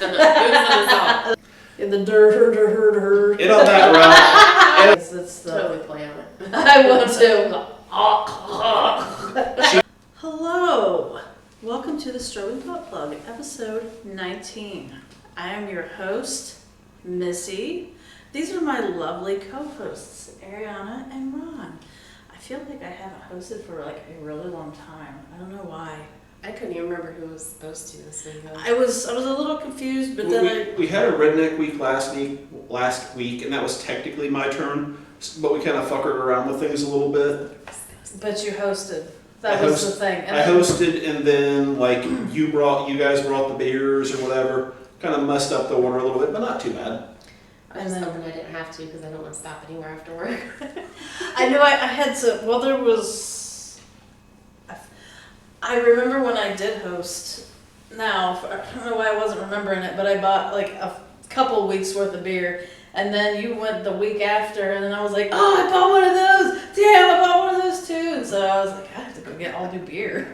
In the dirt. It on that route. It's Totally play on it. I want to. Hello. Welcome to the Strobing Pop Plug, episode 19. I am your host, Missy. These are my lovely co-hosts, Ariana and Ron. I feel like I haven't hosted for like a really long time. I don't know why. I couldn't even remember who was supposed to this week. I was a little confused, but then we had a redneck week last week, and that was technically my turn, but we kind of fuckered around with things a little bit. But you hosted. That was the thing. And I hosted, and then like you guys brought the beers or whatever. Kind of messed up the order a little bit, but not too bad. I was hoping I didn't have to because I don't want to stop anywhere after work. I knew I had to. Well, there was. I remember when I did host. Now, I don't know why I wasn't remembering it, but I bought like a couple weeks worth of beer, and then you went the week after, and then I was like, oh, I bought one of those. Damn, I bought one of those too. And so I was like, I have to go get all new beer.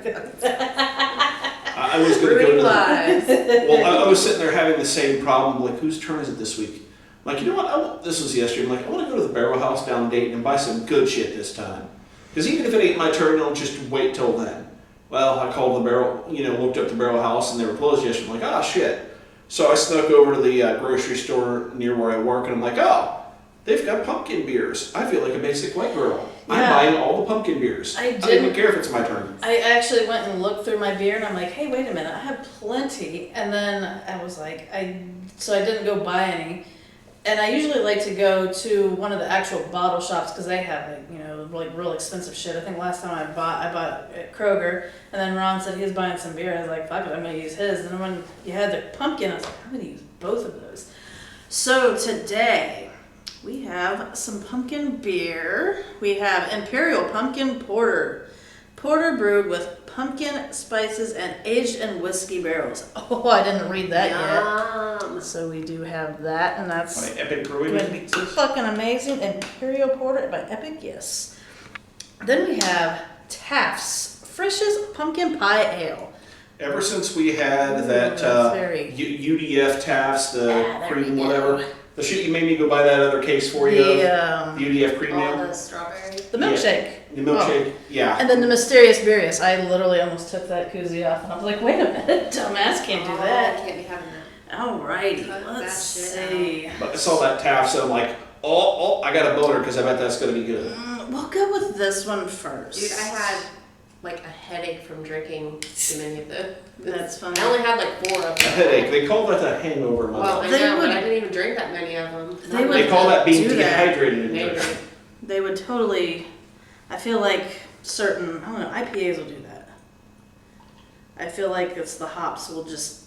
I was going to go to well, I was sitting there having the same problem. Like, whose turn is it this week? I'm like, you know what? This was yesterday. I'm like, I want to go to the Barrel House down in Dayton and buy some good shit this time. Because even if it ain't my turn, I'll just wait till then. Well, I called the Barrel, looked up the Barrel House, and they were closed yesterday. I'm like, oh, shit. So I snuck over to the grocery store near where I work, and I'm like, oh, they've got pumpkin beers. I feel like a basic white girl. Yeah. I'm buying all the pumpkin beers. I don't even care if it's my turn. I actually went and looked through my beer, and I'm like, hey, wait a minute, I have plenty. And then I was like, so I didn't go buy any. And I usually like to go to one of the actual bottle shops because they have like real expensive shit. I think last time I bought at Kroger, and then Ron said he was buying some beer. I was like, fuck it, I'm gonna use his. And then when you had the pumpkin, I was like, I'm gonna use both of those. So today we have some pumpkin beer. We have Imperial Pumpkin Porter brewed with pumpkin spices and aged in whiskey barrels. Oh, I didn't read that yet. So we do have that, and that's by Epic Brewing. Going to be fucking amazing. Imperial Porter by Epic, yes. Then we have Taft's Frisch's Pumpkin Pie Ale. Ever since we had that UDF Taft's, the cream whatever, the shit you made me go buy that other case for you. The UDF cream ale. The strawberry. The milkshake. The milkshake, yeah. And then the Mysterious Beerus. I literally almost took that koozie off, and I was like, wait a minute, dumbass can't do that. I can't be having that. Alrighty, let's see. But I saw that Taft, so I'm like, oh, I got a boner because I bet that's going to be good. We'll go with this one first. Dude, I had like a headache from drinking too many of them. That's funny. I only had like 4 of them. A headache. They call that a hangover. Well, I know, but I didn't even drink that many of them. They call that being dehydrated. They would totally, I feel like certain, I don't know, IPAs will do that. I feel like it's the hops will just.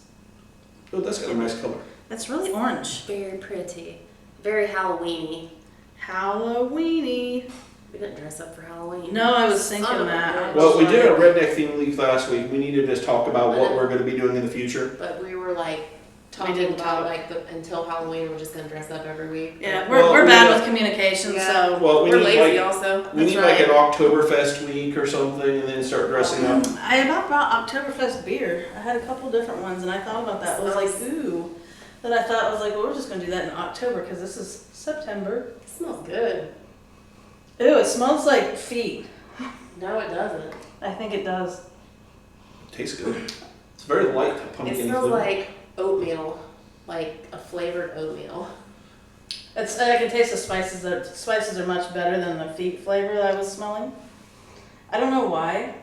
Oh, that's got a nice color. That's really orange. Very pretty. Very Halloween-y. Halloween-y. We didn't dress up for Halloween. No, I was thinking that. Well, we did a redneck theme week last week. We needed to talk about what we're going to be doing in the future. But we were like talking about until Halloween we're just going to dress up every week. Yeah, we're bad with communication, so we're lazy also. We need like an Oktoberfest week or something, and then start dressing up. I about brought Oktoberfest beer. I had a couple different ones, and I thought about that. It was like, ooh. Then I thought, I was like, well, we're just going to do that in October because this is September. It smells good. Ew, it smells like feet. No, it doesn't. I think it does. It tastes good. It's very light pumpkin. It smells like oatmeal, like a flavored oatmeal. I can taste the spices. The spices are much better than the feet flavor that I was smelling. I don't know why.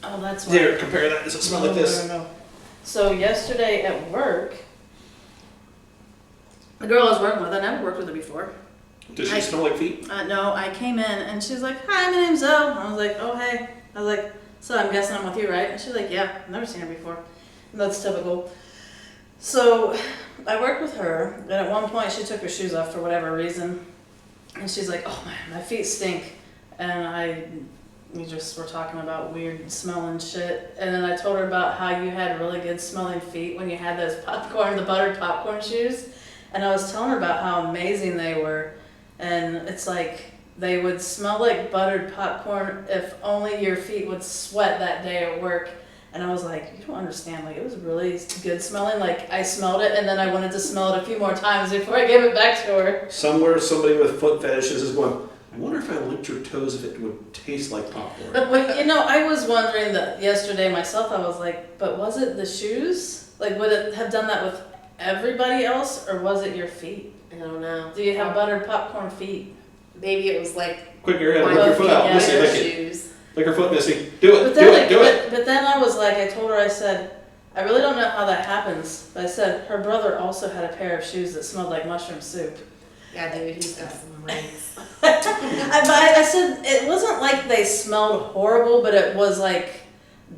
Oh, that's why. Here, compare that. Does it smell like this? No. So yesterday at work, the girl I was working with, I never worked with her before. Does she smell like feet? No, I came in and she's like, hi, my name's Zoe. I was like, oh, hey. I was like, so I'm guessing I'm with you, right? And she's like, yeah, I've never seen her before. And that's typical. So I worked with her, and at one point she took her shoes off for whatever reason. And she's like, oh, my feet stink. And we just were talking about weird smelling shit. And then I told her about how you had really good smelling feet when you had those the buttered popcorn shoes. And I was telling her about how amazing they were. And it's like they would smell like buttered popcorn if only your feet would sweat that day at work. And I was like, you don't understand. Like, it was really good smelling. Like, I smelled it, and then I wanted to smell it a few more times before I gave it back to her. Somewhere, somebody with foot fetishes is going, I wonder if I licked your toes if it would taste like popcorn. But, you know, I was wondering that yesterday myself. I was like, but was it the shoes? Like, would it have done that with everybody else, or was it your feet? I don't know. Do you have buttered popcorn feet? Maybe it was like Quick, lick your foot out. Yeah, Missy, lick it. shoes. Lick her foot, Missy. Do it, do it. But then I was like, I told her, I said, I really don't know how that happens. But I said, her brother also had a pair of shoes that smelled like mushroom soup. Yeah, dude, he's got some rings. I said, it wasn't like they smelled horrible, but it was like,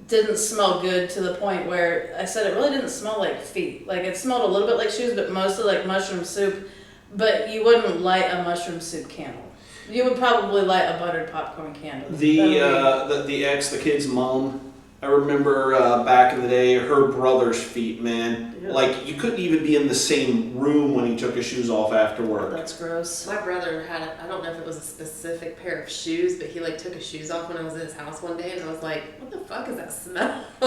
didn't smell good to the point where I said it really didn't smell like feet. Like, it smelled a little bit like shoes, but mostly like mushroom soup. But you wouldn't light a mushroom soup candle. You would probably light a buttered popcorn candle. The kid's mom, I remember back in the day, her brother's feet, man. Yeah. Like, you couldn't even be in the same room when he took his shoes off after work. That's gross. My brother had, I don't know if it was a specific pair of shoes, but he like took his shoes off when I was at his house one day, and I was like, what the fuck is that smell? It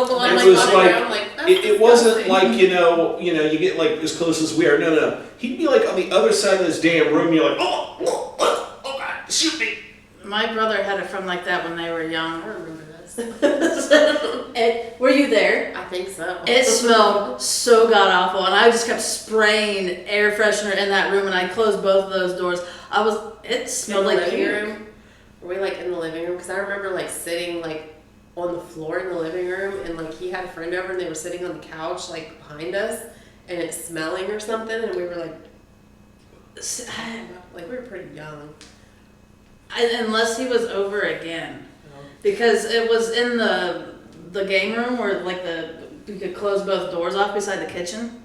wasn't like, you get like as close as we are. No. He'd be like on the other side of this damn room, you're like, oh God, shoot me. My brother had a friend like that when they were young. I remember this. Were you there? I think so. It smelled so god awful, and I just kept spraying air freshener in that room, and I closed both of those doors. It smelled like living puke. room. Were we like in the living room? Because I remember like sitting like on the floor in the living room, and like he had a friend over, and they were sitting on the couch like behind us, and it's smelling or something, and we were like we were pretty young. Unless he was over again, because it was in the game room where like you could close both doors off beside the kitchen.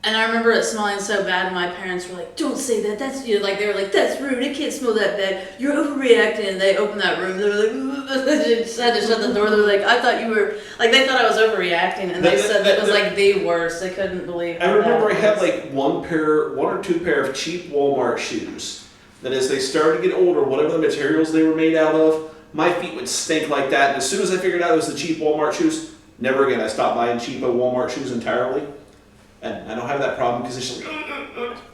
And I remember it smelling so bad, and my parents were like, "Don't say that. That's they were like, that's rude. It can't smell that bad. You're overreacting." And they opened that room. They were like, they just had to shut the door. They were like, "I thought you were like." They thought I was overreacting, and they said that was like the worst. They couldn't believe. I remember I had like one or two pair of cheap Walmart shoes. That as they started to get older, whatever the materials they were made out of, my feet would stink like that. And as soon as I figured out it was the cheap Walmart shoes, never again. I stopped buying cheapo Walmart shoes entirely. And I don't have that problem because it's just like,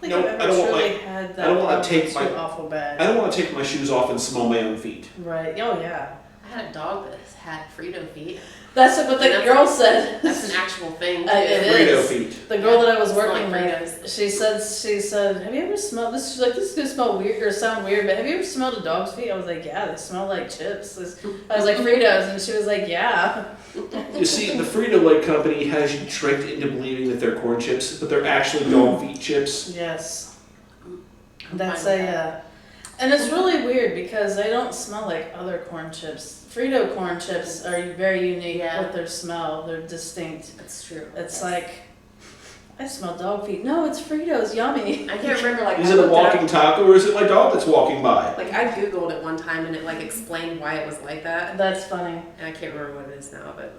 no, I don't want to take my shoes off and smell my own feet. Right. Oh yeah. I had a dog that had Frito feet. That's what the girl said. That's an actual thing. It Frito is. feet. The girl that I was working like with, she said, have you ever smelled this? She's like, this is gonna smell weird or sound weird, but have you ever smelled a dog's feet? I was like, yeah, they smell like chips. I was like, Fritos, and she was like, yeah. You see, the Frito-Lay company has you tricked into believing that they're corn chips, but they're actually dog feet chips. Yes. That's and it's really weird because they don't smell like other corn chips. Frito corn chips are very unique with their smell. They're distinct. That's true. It's like, I smell dog feet. No, it's Fritos. Yummy. I can't remember Is it a walking taco or is it my dog that's walking by? Like I Googled it one time and it like explained why it was like that. That's funny. And I can't remember what it is now, but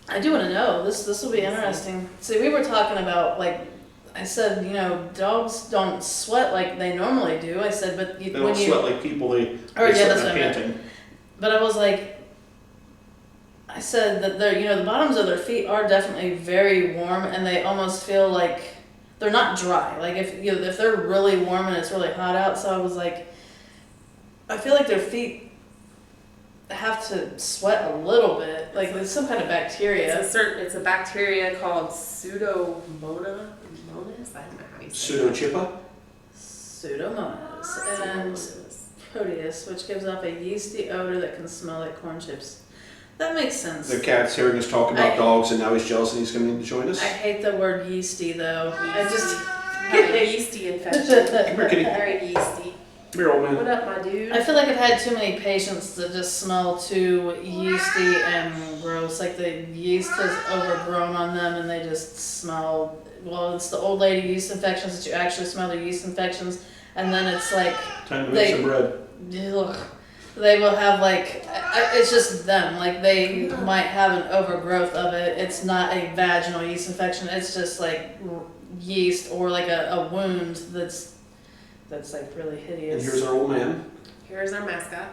I do want to know. This will be interesting. See, we were talking about I said, dogs don't sweat like they normally do. I said, but they don't sweat like people. They that's what I panting. meant. But I was like, I said that the bottoms of their feet are definitely very warm, and they almost feel like they're not dry. Like if they're really warm and it's really hot out. So I was like, I feel like their feet have to sweat a little bit. Like there's some kind of bacteria. It's a bacteria called Pseudomonas. I don't know how you say Pseudochippa? Pseudomonas. And Proteus, which gives off a yeasty odor that can smell like corn chips. That makes sense. The cat's hearing us talk about dogs, and now he's jealous and he's coming to join us. I hate the word yeasty, though. I just have a yeasty infection. Come here, kitty. Very yeasty. Come here, old man. What up, my dude? I feel like I've had too many patients that just smell too yeasty and gross. Like the yeast has overgrown on them, and they just smell. Well, it's the old lady yeast infections that you actually smell the yeast infections, and then it's like time to make some bread. Ugh. They will have it's just them. Like they might have an overgrowth of it. It's not a vaginal yeast infection. It's just like yeast or like a wound that's like really hideous. And here's our old man. Here's our mascot.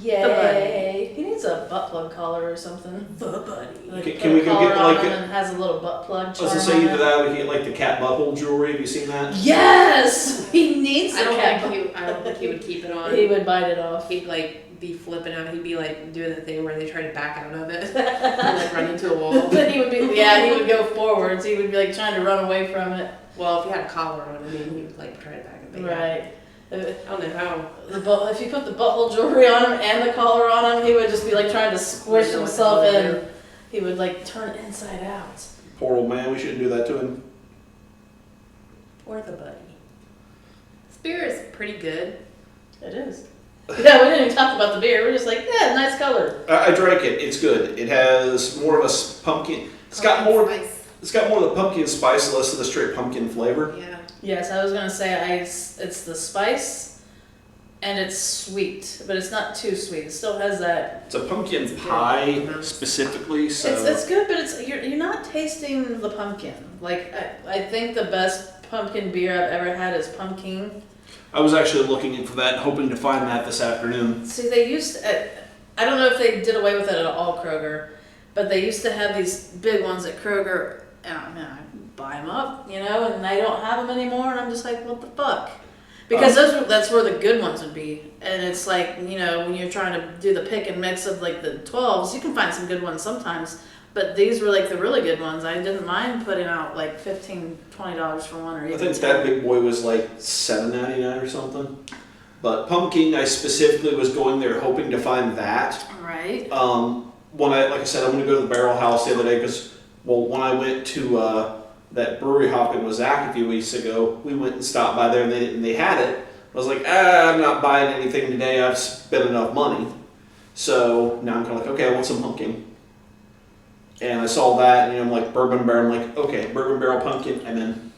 Yay! He needs a butt plug collar or something. The buddy. Like, Can we go get like and has a little butt plug. I was gonna say either that or we can get like the cat butthole jewelry. Have you seen that? Yes, he needs the cat. I don't think he would keep it on. He would bite it off. He'd like be flipping out. He'd be like doing the thing where they try to back out of it and like run into a wall. But he would he would go forwards. He would be like trying to run away from it. Well, if he had a collar on, I mean, he would like try to back it. Right. I don't know how. If you put the butthole jewelry on him and the collar on him, he would just be like trying to squish himself in. He would like turn inside out. Poor old man. We shouldn't do that to him. Or the buddy. This beer is pretty good. It is. Yeah, we didn't even talk about the beer. We're just like, yeah, nice color. I drank it. It's good. It has more of a pumpkin. It's got more. Spice. It's got more of the pumpkin spice, less of the straight pumpkin flavor. Yeah. Yes, I was gonna say it's the spice, and it's sweet, but it's not too sweet. It still has that. It's a pumpkin pie specifically, so It's good, but you're not tasting the pumpkin. Like I think the best pumpkin beer I've ever had is pumpkin. I was actually looking for that, hoping to find that this afternoon. See, they used to, I don't know if they did away with it at all, Kroger, but they used to have these big ones at Kroger, and I buy them up, and they don't have them anymore, and I'm just like, what the fuck? Because that's where the good ones would be, and it's like, when you're trying to do the pick and mix of like the 12s, you can find some good ones sometimes, but these were like the really good ones. I didn't mind putting out like $15, $20 for one, or even I think $10. that big boy was like $7.99 or something. But pumpkin, I specifically was going there hoping to find that. Right. When like I said, I'm going to go to the Barrel House the other day because, when I went to that brewery hopping with Zach a few weeks ago, we went and stopped by there and they had it. I was like, I'm not buying anything today. I've spent enough money. So now I'm kind of like, okay, I want some pumpkin. And I saw that, and I'm like, bourbon barrel. I'm like, okay, bourbon barrel pumpkin, and then.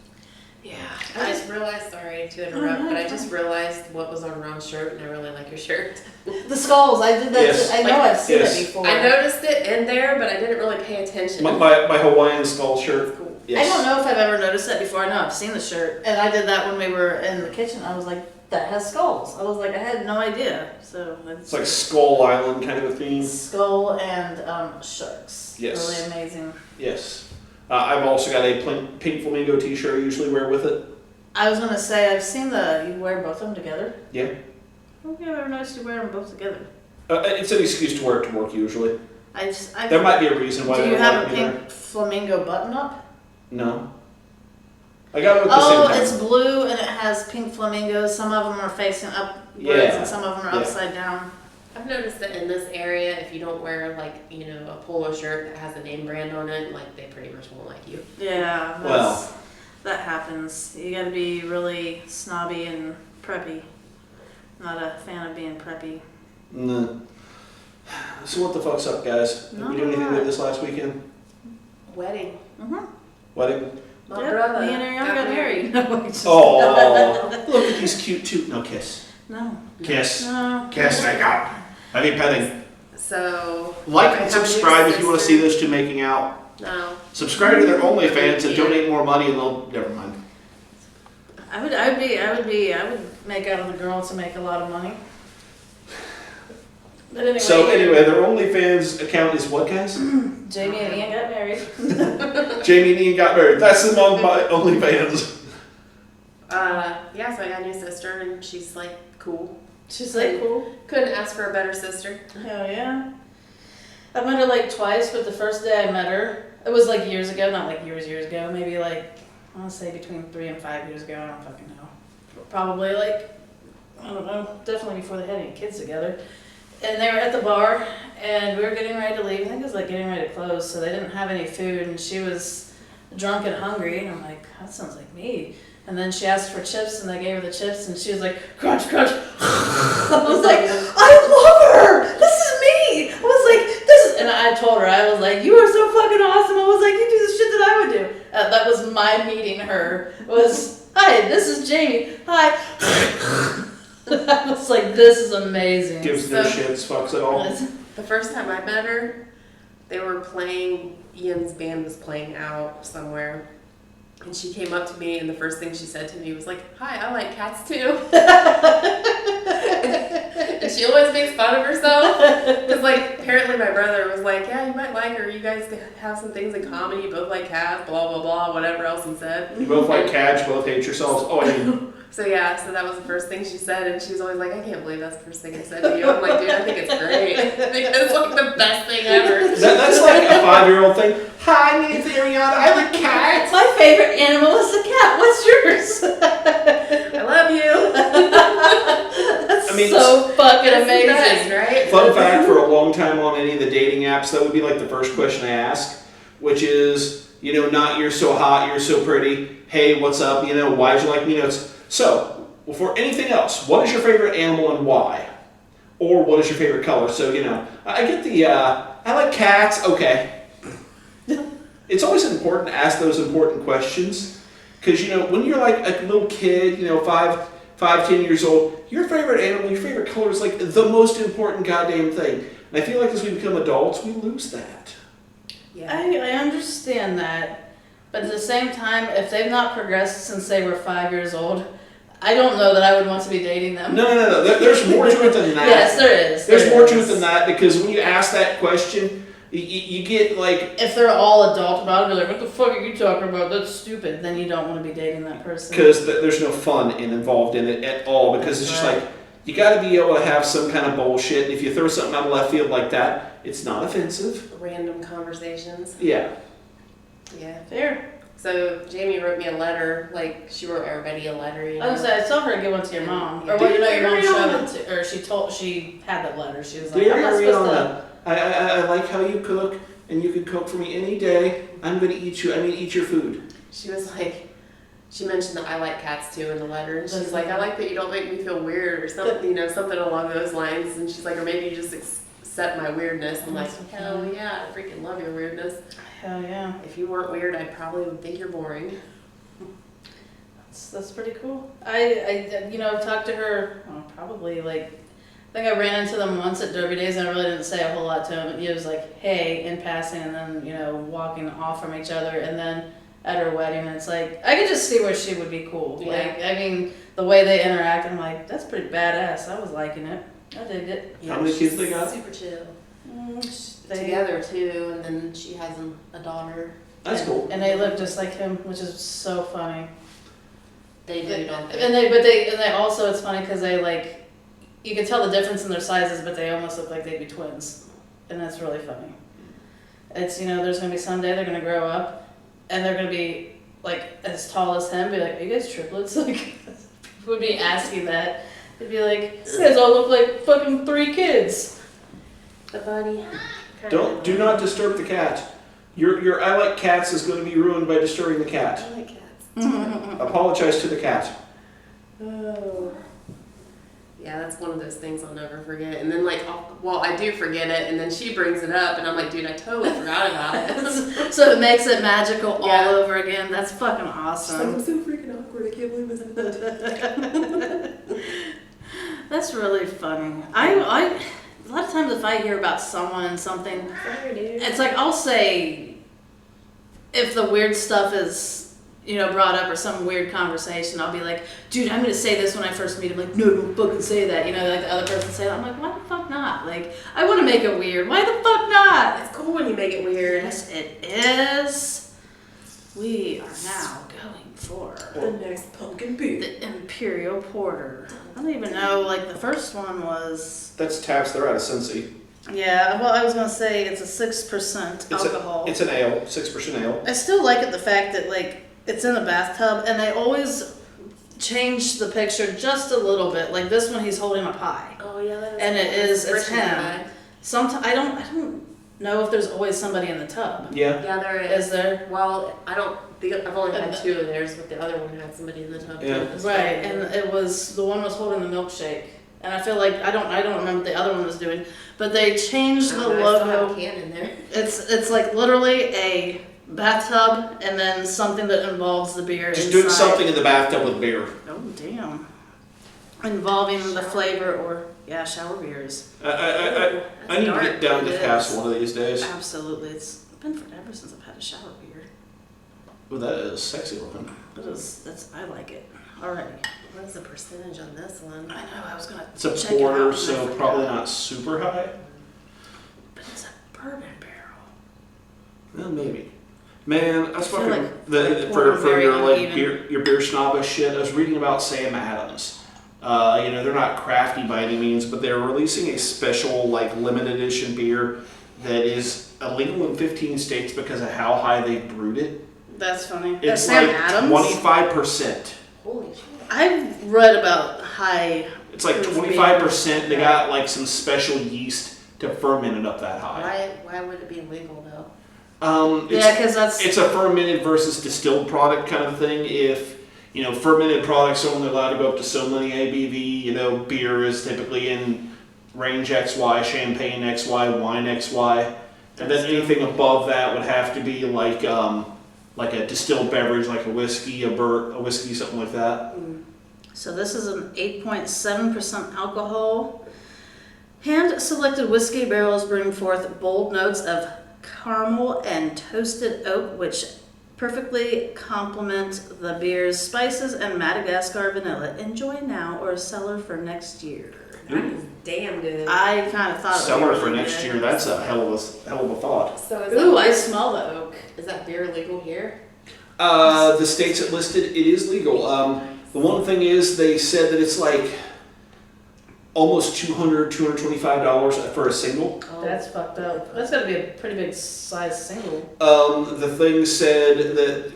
Yeah. I just realized, sorry to interrupt, but I just realized what was on Ron's shirt, and I really like your shirt. The skulls, I did that. Yes. I know I've seen Yes. it before. I noticed it in there, but I didn't really pay attention. My Hawaiian skull shirt. Cool. Yes. I don't know if I've ever noticed that before. I know I've seen the shirt, and I did that when we were in the kitchen. I was like, that has skulls. I was like, I had no idea. So It's like Skull Island kind of a theme. skull and sharks. Yes. Really amazing. Yes. I've also got a pink flamingo t-shirt I usually wear with it. I was gonna say I've seen you wear both of them together. Yeah. I don't think I've ever noticed you wear them both together. It's an excuse to wear it to work usually. I There might be a reason why do they you don't have like a me pink there. flamingo button up? No. I got it at the same time. It's blue and it has pink flamingos. Some of them are facing upwards and some of them are upside down. I've noticed that in this area, if you don't wear like, a polo shirt that has a name brand on it, like they pretty much won't like you. Yeah, Well. that happens. You gotta be really snobby and preppy. Not a fan of being preppy. No. So what the fuck's up, guys? Did we do anything good this last weekend? Wedding. Mm-hmm. Wedding? My brother. Me and Ariana got married. No, Oh, look at these cute two. No, kiss. No. Kiss. No. Kiss, make out. I need petting. So. Like I and have a new subscribe if you want to see sister. those two making out. No. Subscribe to their OnlyFans and donate more money and they'll, never mind. I would make out of the girl to make a lot of money. But anyway. So anyway, their OnlyFans account is what, guys? Jamie and Ian got married. Jamie and Ian got married. That's them on my OnlyFans. Yeah, so I got a new sister and she's like cool. She's like, cool. Couldn't ask for a better sister. Hell yeah. I met her like twice, but the first day I met her, it was like years ago, not like years ago, maybe like, I want to say between 3 and 5 years ago, I don't fucking know. Probably like, I don't know, definitely before they had any kids together. And they were at the bar, and we were getting ready to leave. I think it was like getting ready to close, so they didn't have any food, and she was drunk and hungry, and I'm like, that sounds like me. And then she asked for chips, and they gave her the chips, and she was like, crunch, crunch. I was like, I love her! This is me! I was like, this is, and I told her, I was like, you are so fucking awesome. I was like, you do the shit that I would do. That was my meeting her, was, hi, this is Jamie. Hi. I was like, this is amazing. Gives no shits, fucks at all. The first time I met her, they were playing, Ian's band was playing out somewhere. And she came up to me, and the first thing she said to me was like, hi, I like cats too. And she always makes fun of herself. Because, like, apparently my brother was like, yeah, you might like her. You guys have some things in common. You both like cats, blah, blah, blah, whatever else he said. You both like cats, you both hate yourselves. Oh, I mean. So, yeah, so that was the first thing she said. And she was always like, I can't believe that's the first thing I said to you. I'm like, dude, I think it's great. I think it's, like, the best thing ever. That's like a 5-year-old thing. Hi, my name's Ariana. I like cats. My favorite animal is the cat. What's yours? I love you. That's I mean, so fucking That's the amazing. best, right? Fun fact, for a long time on any of the dating apps, that would be like the first question I ask, which is, you know, not you're so hot, you're so pretty. Hey, what's up? You know, why'd you like me? You know, so, for anything else, what is your favorite animal and why? Or what is your favorite color? So, you know, I get the, I like cats, okay. It's always important to ask those important questions. Because, you know, when you're like a little kid, you know, 10 years old, your favorite animal, your favorite color is like the most important goddamn thing. And I feel like as we become adults, we lose that. Yeah. I understand that, but at the same time, if they've not progressed since they were 5 years old, I don't know that I would want to be dating them. No. There's more to it than that. Yes, there is. There's more to it than that, because when you ask that question, you get like... If they're all adult about it, be like, what the fuck are you talking about? That's stupid. Then you don't want to be dating that person. Because there's no fun involved in it at all, because it's just like, you got to be able to have some kind of bullshit, and if you throw something out of left field like that, it's not offensive. Random conversations. Yeah. Yeah. Fair. So Jamie wrote me a letter, like she wrote everybody a letter. You know? I was gonna say, I saw her give one to your mom. Or Yeah. well, you know, your mom showed it to, or she had that letter. She was like, Dear I'm not supposed Ariana, I like how you cook, and you can cook for me any day. I'm going to eat you. I'm going to eat your food. She was like, she mentioned that I like cats too in the letter, and she's like, I like that you don't make me feel weird or something, you know, something along those lines. And she's like, or maybe you just accept my weirdness. I'm like, hell yeah, I freaking love your weirdness. Hell yeah. If you weren't weird, I probably would think you're boring. That's pretty cool. I you know, talked to her, well, probably like, I think I ran into them once at Derby Days, and I really didn't say a whole lot to him. He was like, hey, in passing, and then, you know, walking off from each other. And then at her wedding, it's like, I could just see where she would be cool. Yeah. Like, I mean, the way they interact, I'm like, that's pretty badass. I was liking it. I did it. How many kids they got? Super chill. They, Together too, and then she has a daughter. That's cool. And they look just like him, which is so funny. They do, don't they? And they also, it's funny because they like, you can tell the difference in their sizes, but they almost look like they'd be twins, and that's really funny. It's, you know, there's gonna be someday they're gonna grow up, and they're gonna be like as tall as him. Be like, are you guys triplets? Like, people would be asking that. They'd be like, you guys all look like fucking 3 kids. The bunny. Do not disturb the cat. Your I like cats is going to be ruined by disturbing the cat. I like cats. Apologize to the cat. Oh. Yeah, that's one of those things I'll never forget. And then, like, I do forget it, and then she brings it up, and I'm like, dude, I totally forgot about it. So it makes it magical Yeah. all over again. That's fucking She's like, awesome. I'm so freaking awkward. I can't believe I said that. That's really funny. I a lot of times if I hear about someone and something, Sorry, dude. it's like I'll say, if the weird stuff is, you know, brought up or some weird conversation, I'll be like, dude, I'm gonna say this when I first meet him. Like, no, don't fucking say that. You know, like the other person say that. I'm like, why the fuck not? Like, I want to make it weird. Why the fuck not? It's cool when you make it weird. Yes, it is. We are now going for The next pumpkin beer. the Imperial Porter. I don't even know, like the first one was, That's Taps. They're out of Cincy. yeah, well, I was going to say it's a 6% alcohol. It's an ale, 6% ale. I still like it, the fact that like it's in a bathtub, and they always change the picture just a little bit. Like this one, he's holding a pie. Oh yeah, that is. And it is, it's Freshman him. guy. Sometimes I don't know if there's always somebody in the tub. Yeah. Yeah, there is. Is there? Well, I've only had 2 of theirs, but the other one had somebody in the tub. Yeah. too. Right, and it was, the one was holding the milkshake. And I feel like, I don't remember what the other one was doing, but they changed the I still have a logo. can in there. It's like literally a bathtub and then something that involves the beer Just inside. doing something in the bathtub with beer. Oh, damn. Involving the flavor or, yeah, shower beers. I need to get down to Taps one of these days. Absolutely. It's been forever since I've had a shower beer. Oh, that is sexy looking. I like it already. What is the percentage on this one? I know, I was gonna It's a check it porter, out, and I so forgot. probably not super high. But it's a bourbon barrel. Well, maybe. Man, that's I feel fucking like for very your like uneven. your beer snobbish shit. I was reading about Sam Adams. They're not crafty by any means, but they're releasing a special like limited edition beer that is illegal in 15 states because of how high they brewed it. That's funny. It's Sam like Adams? 25%. Holy shit. I've read about high. It's like proof 25%. beers. They got like some special yeast to ferment it up that high. Why would it be illegal though? Because It's a fermented versus distilled product kind of thing. If, fermented products are only allowed to go up to so many ABV, beer is typically in range XY, champagne XY, wine XY. And then anything above that would have to be like a distilled beverage, like a whiskey, a whiskey, something like that. So this is an 8.7% alcohol. Hand-selected whiskey barrels bring forth bold notes of caramel and toasted oak, which perfectly complement the beer's spices and Madagascar vanilla. Enjoy now or cellar for next year. That is damn good. I kind of thought it Cellar was for really next good. year, that's a hell of a thought. So is Ooh, that, I smell the oak. is that beer legal here? The states it listed, it is legal. The one thing is they said that it's like almost $225 for a single. Oh, That's fucked up. That's got to be a pretty big size single. The thing said that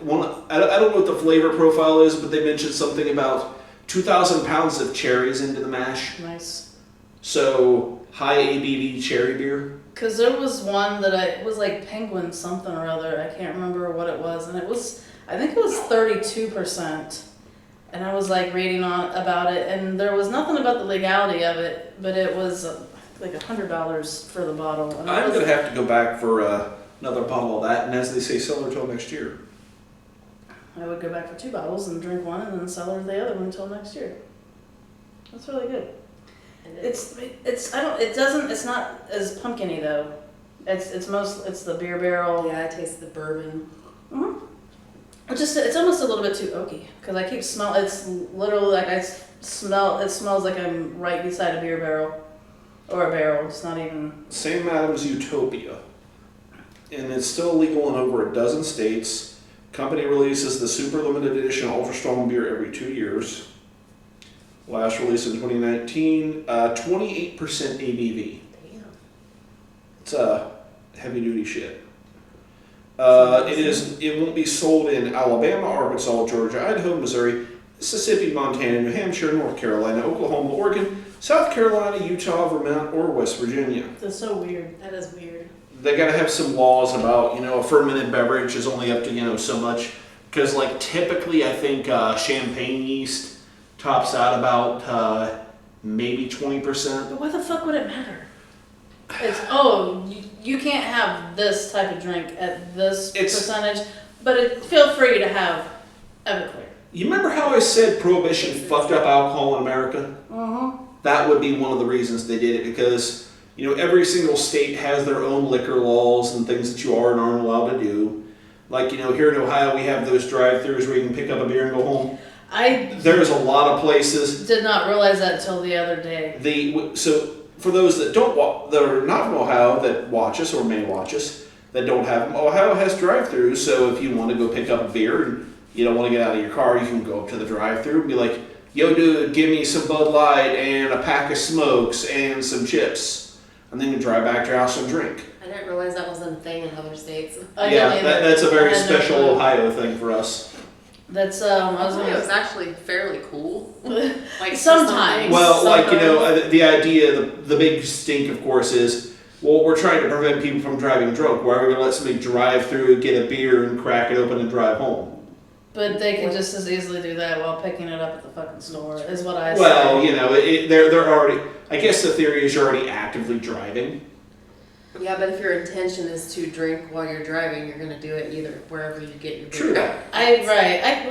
I don't know what the flavor profile is, but they mentioned something about 2,000 pounds of cherries into the mash. Nice. So high ABV cherry beer. Because there was one that it was like penguin something or other. I can't remember what it was. And I think it was 32%. And I was like reading about it. And there was nothing about the legality of it. But it was like $100 for the bottle. And I'm going to have to go back for another bottle of that. And as they say, cellar till next year. I would go back for 2 bottles and drink one and then cellar the other one until next year. That's really good. and It's not as pumpkin-y though. It's the beer barrel. yeah, I taste the bourbon. Mm-hmm. It's almost a little bit too oaky because I keep smelling. It's literally like it smells like I'm right beside a beer barrel or a barrel. It's not even. Sam Adams Utopia. And it's still illegal in over a dozen states. Company releases the super limited edition ultra strong beer every 2 years. Last release in 2019, 28% ABV. Damn. It's heavy duty shit. It won't be sold in Alabama, Arkansas, Georgia, Idaho, Missouri, Mississippi, Montana, New Hampshire, North Carolina, Oklahoma, Oregon, South Carolina, Utah, Vermont, or West Virginia. That's so weird. That is weird. They gotta have some laws about, a fermented beverage is only up to, so much. Because, like, typically I think champagne yeast tops out about maybe 20%. But why the fuck would it matter? It's you can't have this type of drink at this percentage, but feel free to have Everclear. You remember how I said Prohibition fucked up alcohol in America? Mm-hmm. That would be one of the reasons they did it, because every single state has their own liquor laws and things that you are and aren't allowed to do. Like, here in Ohio, we have those drive-thrus where you can pick up a beer and go home. There's a lot of places. Did not realize that until the other day. So for those that that are not from Ohio that watch us or may watch us that don't have them, Ohio has drive-thrus. So if you want to go pick up a beer and you don't want to get out of your car, you can go up to the drive-thru and be like, "Yo, dude, give me some Bud Light and a pack of smokes and some chips," and then you drive back to your house and drink. I didn't realize that was a thing in other states. That's a very I had no special clue. Ohio thing for us. That's I thought it was actually fairly cool. Like Sometimes. Well, Sometimes. the idea, the big stink, of course, is, well, we're trying to prevent people from driving drunk. Why are we going to let somebody drive through and get a beer and crack it open and drive home? But they can just as easily do that while picking it up at the fucking store, is what I say. Well, they're already, I guess the theory is you're already actively driving. Yeah, but if your intention is to drink while you're driving, you're gonna do it either wherever you get your True. beer.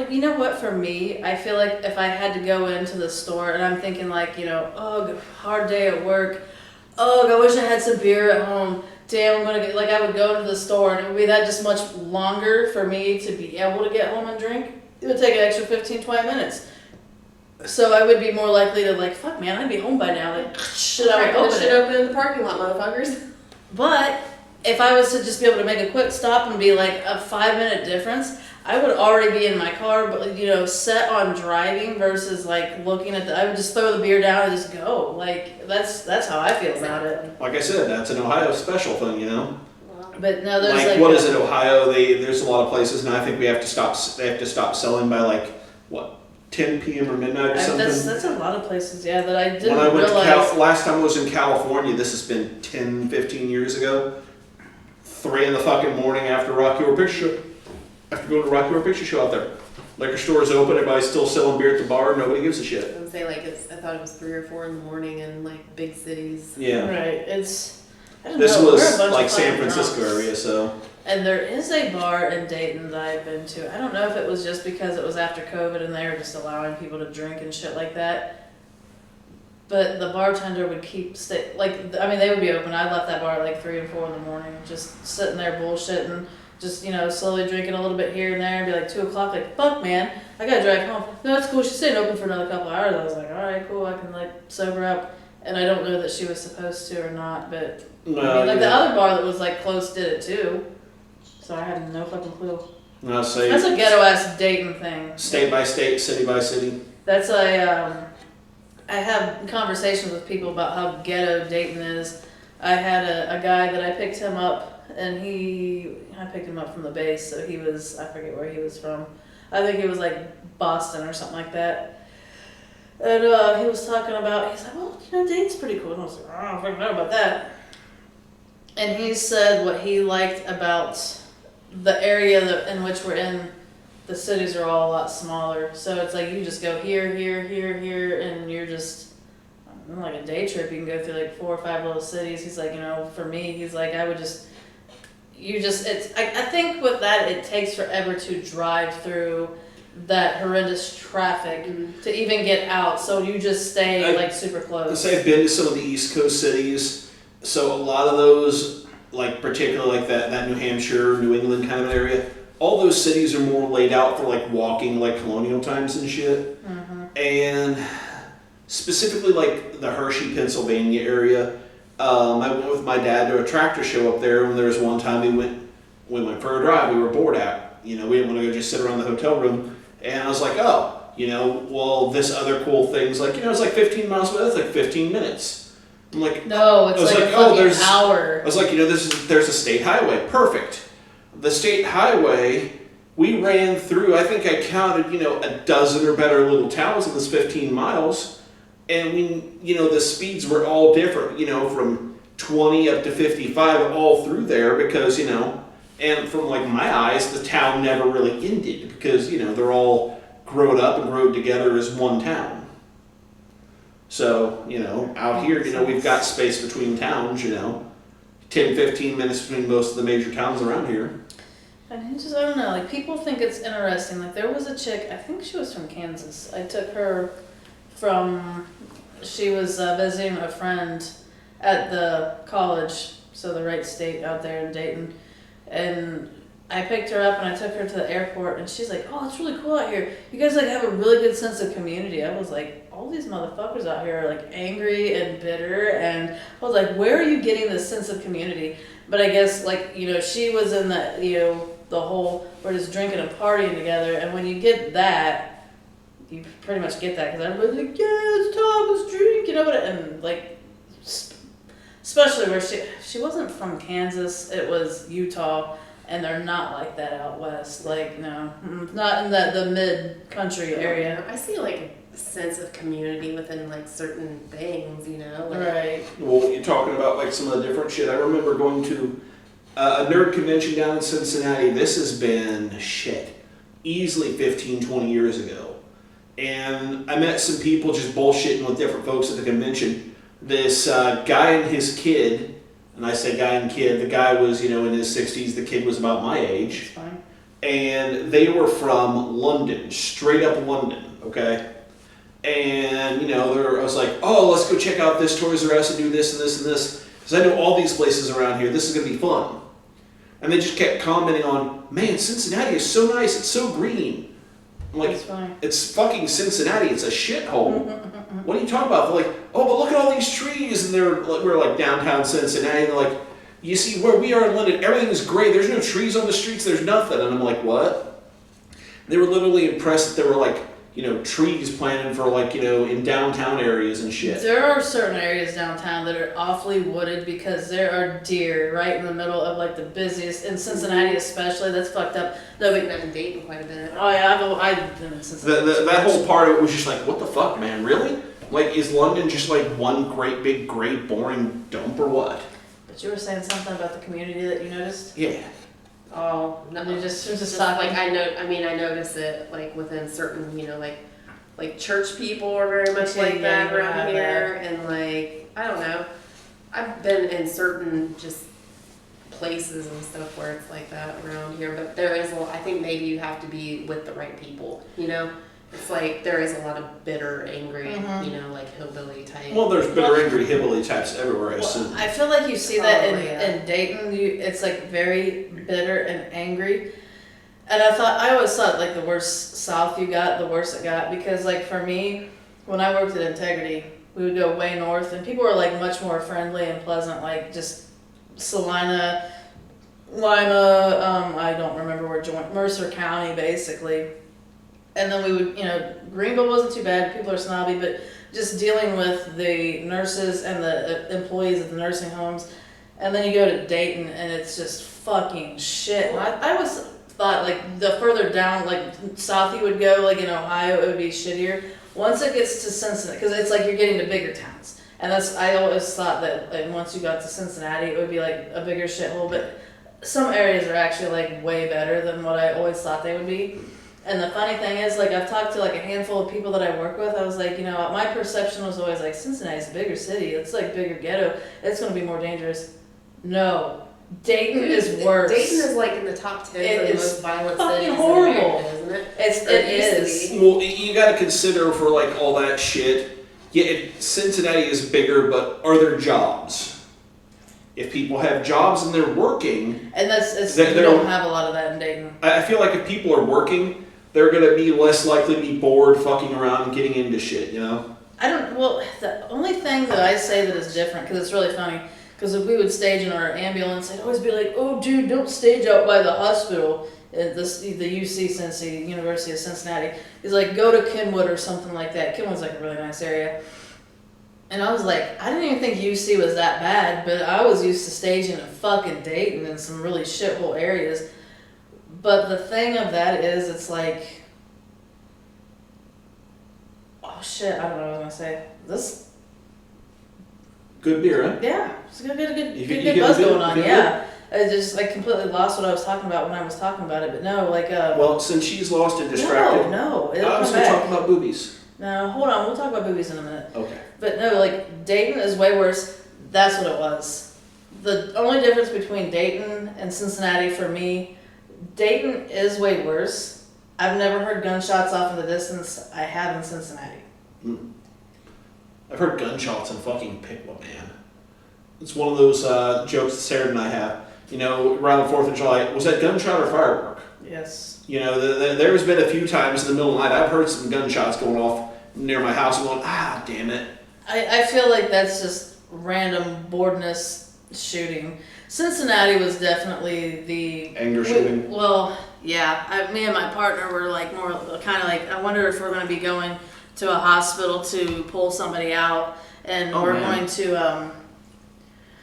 You know what, for me, I feel like if I had to go into the store and I'm thinking like, hard day at work, I wish I had some beer at home. damn, I'm gonna get, like, I would go into the store and it would be that just much longer for me to be able to get home and drink. It would take an extra 15, 20 minutes. So I would be more likely to, like, fuck, man, I'd be home by now. Like, shit, I would open it. Open in the parking lot, motherfuckers. But if I was to just be able to make a quick stop and be like a 5-minute difference, I would already be in my car, but you know, set on driving versus like looking at I would just throw the beer down and just go. Like that's how I feel about it. Like I said, that's an Ohio special thing, you know. But no, there's like what is it, Ohio? There's a lot of places, and I think we have to stop. They have to stop selling by like what 10 p.m. or midnight or something. That's a lot of places, yeah. That I didn't when I went realize. To last time I was in California, this has been 10, 15 years ago. 3 in the fucking morning after Rocky Horror Picture Show. After going to Rocky Horror Picture Show out there. Liquor store's open, everybody's still selling beer at the bar, nobody gives a shit. I would say like I thought it was 3 or 4 in the morning in like big cities. Yeah. Right. I don't This know. was like San Francisco area, so. And there is a bar in Dayton that I've been to. I don't know if it was just because it was after COVID and they were just allowing people to drink and shit like that. But the bartender would they would be open. I left that bar at like 3 and 4 in the morning, just sitting there bullshitting, just, you know, slowly drinking a little bit here and there, and be like 2 o'clock, like, fuck man, I gotta drive home. No, it's cool, she's staying open for another couple hours. I was like, alright, cool, I can like sober up. And I don't know that she was supposed to or not, but No, I mean, like the other bar that was like close did it too. So I had no fucking clue. No, say That's a ghetto ass Dayton thing. State by state, city by city. That's I have conversations with people about how ghetto Dayton is. I had a guy that I picked him up, and I picked him up from the base, so he was, I forget where he was from. I think he was like Boston or something like that. And he was talking about, he's like, well, you know, Dayton's pretty cool. And I was like, I don't fucking know about that. And he said what he liked about the area in which we're in. The cities are all a lot smaller, so it's like you just go here, and you're just like a day trip. You can go through like 4 or 5 little cities. He's like, you know, for me, he's like, I think with that, it takes forever to drive through that horrendous traffic to even get out. So you just stay like super close. I've been to some of the East Coast cities, so a lot of those, like particularly like that New Hampshire, New England kind of area. All those cities are more laid out for like walking, like colonial times and shit. Mm-hmm. And specifically like the Hershey, Pennsylvania area. I went with my dad to a tractor show up there, and there was one time we went for a drive. We were bored out. You know, we didn't want to go just sit around the hotel room. And I was like, oh, you know, well, this other cool thing's like, you know, it's like 15 miles away. That's like 15 minutes. I'm like, no, it's like a fucking hour. I was like, you know, there's a state highway. Perfect. The state highway, we ran through, I think I counted, you know, a dozen or better little towns in this 15 miles. And the speeds were all different, you know, from 20 up to 55 all through there because, you know, and from like my eyes, the town never really ended because, you know, they're all grown up and growed together as one town. So, you know, out here, you know, we've got space between towns, you know, 10, 15 minutes between most of the major towns around here. And I don't know, like people think it's interesting. Like there was a chick, I think she was from Kansas. I took her she was visiting a friend at the college, so the right state out there in Dayton. And I picked her up and I took her to the airport and she's like, oh, it's really cool out here. You guys like have a really good sense of community. I was like, all these motherfuckers out here are like angry and bitter. And I was like, where are you getting this sense of community? But I guess like, you know, she was in the, you know, the whole, we're just drinking and partying together. And when you get that, you pretty much get that because everybody's like, yeah, let's talk, let's drink, you know what? And like, especially where she wasn't from Kansas, it was Utah. And they're not like that out west. Like, no, not in the mid-country area. I see, like, a sense of community within, like, certain things, you know? Like, right. Well, you're talking about, like, some of the different shit. I remember going to a nerd convention down in Cincinnati. This has been, easily 15, 20 years ago. And I met some people just bullshitting with different folks at the convention. This guy and his kid... And I say guy and kid, the guy was, you know, in his 60s, the kid was about my age. That's fine. And they were from London, straight up London, okay? And, you know, I was like, oh, let's go check out this Toys R Us and do this and this and this. because I know all these places around here. This is going to be fun. And they just kept commenting on, man, Cincinnati is so nice. It's so green. I'm like, it's fucking Cincinnati. It's a shithole. What are you talking about? They're like, oh, but look at all these trees. And we're like downtown Cincinnati. And they're like, you see, where we are in London, everything is great. There's no trees on the streets. There's nothing. And I'm like, what? They were literally impressed that there were like, trees planted for like, in downtown areas and shit. There are certain areas downtown that are awfully wooded because there are deer right in the middle of like the busiest, in Cincinnati especially. That's fucked up. No, but I've been dating quite a bit. Oh yeah, I've been in Cincinnati. That whole part of it was just like, what the fuck, man? Really? Like, is London just like one great big gray boring dump or what? But you were saying something about the community that you noticed? Yeah. Oh, no, you're just talking. Like I notice it like within certain, like church people are very much like that around here, and like I don't know, I've been in certain just places and stuff where it's like that around here, but there is I think maybe you have to be with the right people, It's like there is a lot of bitter, angry, like hillbilly type. Well, there's bitter, angry hillbilly types everywhere, I assume. I feel like you see that in Dayton. It's like very bitter and angry. And I always thought like the worse south you got, the worse it got. Because like for me, when I worked at Integrity, we would go way north and people were like much more friendly and pleasant, like just Salina, Lima, I don't remember where Mercer County basically. And then we would, Greenville wasn't too bad, people are snobby, but just dealing with the nurses and the employees at the nursing homes. And then you go to Dayton and it's just fucking shit. And I always thought like the further down, like south you would go, like in Ohio, it would be shittier. Once it gets to Cincinnati, because it's like you're getting to bigger towns. And I always thought that like once you got to Cincinnati, it would be like a bigger shithole. But some areas are actually like way better than what I always thought they would be. And the funny thing is, like, I've talked to, like, a handful of people that I work with. I was like, my perception was always, like, Cincinnati's a bigger city. It's, like, bigger ghetto. It's going to be more dangerous. No. Dayton is worse. Dayton is, like, in the top 10 of the most violent cities fucking horrible. in America, isn't it? It is. Well, you got to consider for, like, all that shit. Yeah, Cincinnati is bigger, but are there jobs? If people have jobs and they're working... And you don't have a lot of that in Dayton. I feel like if people are working... they're going to be less likely to be bored fucking around and getting into shit, The only thing that I say that is different, because it's really funny, because if we would stage in our ambulance, they'd always be like, oh, dude, don't stage out by the hospital, the UC Cincy, University of Cincinnati. He's like, go to Kenwood or something like that. Kenwood's like a really nice area. And I was like, I didn't even think UC was that bad, but I was used to staging in fucking Dayton in some really shithole areas. But the thing of that is, it's like, oh shit, I don't know what I was gonna say. This good beer, huh? Yeah, it's gonna get a good buzz going on. Yeah, I completely lost what I was talking about when I was talking about it. But no, like well, since she's lost and distracted, no, I was gonna talk about boobies. No, hold on, we'll talk about boobies in a minute. Okay. But no, like Dayton is way worse. That's what it was. The only difference between Dayton and Cincinnati for me. Dayton is way worse. I've never heard gunshots off in the distance. I have in Cincinnati. I've heard gunshots in fucking Piqua, man. It's one of those jokes that Sarah and I have. Around the 4th of July, was that gunshot or firework? Yes. There's been a few times in the middle of the night I've heard some gunshots going off near my house and going, damn it. I feel like that's just random boredness shooting. Cincinnati was definitely the... anger shooting? Well, yeah. Me and my partner were like more kind of like, I wonder if we're going to be going to a hospital to pull somebody out. And we're going to...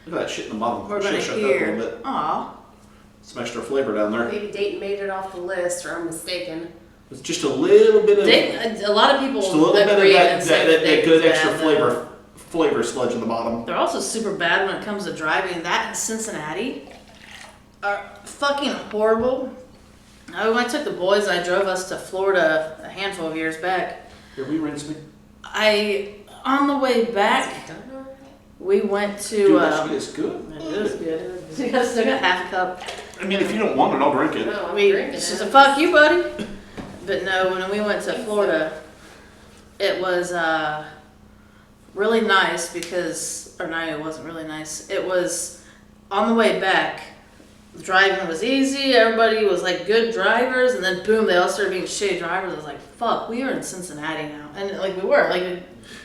Look at that shit in the bottom. We're going to hear... Aw. Some extra flavor down there. Maybe Dayton made it off the list, or I'm mistaken. It's just a little bit of... Dayton, a lot of people just a little bit of that good extra flavor. Flavor sludge in the bottom. They're also super bad when it comes to driving. That in Cincinnati are fucking horrible. When I took the boys, I drove us to Florida a handful of years back. Here, will you rinse me? On the way back, we went to... Dude, that shit is good. It is good. You guys still got half a cup. I mean, if you don't want it, I'll drink it. No, I'm drinking It's it. just a fuck you, buddy. But no, when we went to Florida, it was... really nice because, or no, it wasn't really nice. It was on the way back. The driving was easy. Everybody was like good drivers, and then boom, they all started being shitty drivers. I was like, fuck, we are in Cincinnati now, and like we were like.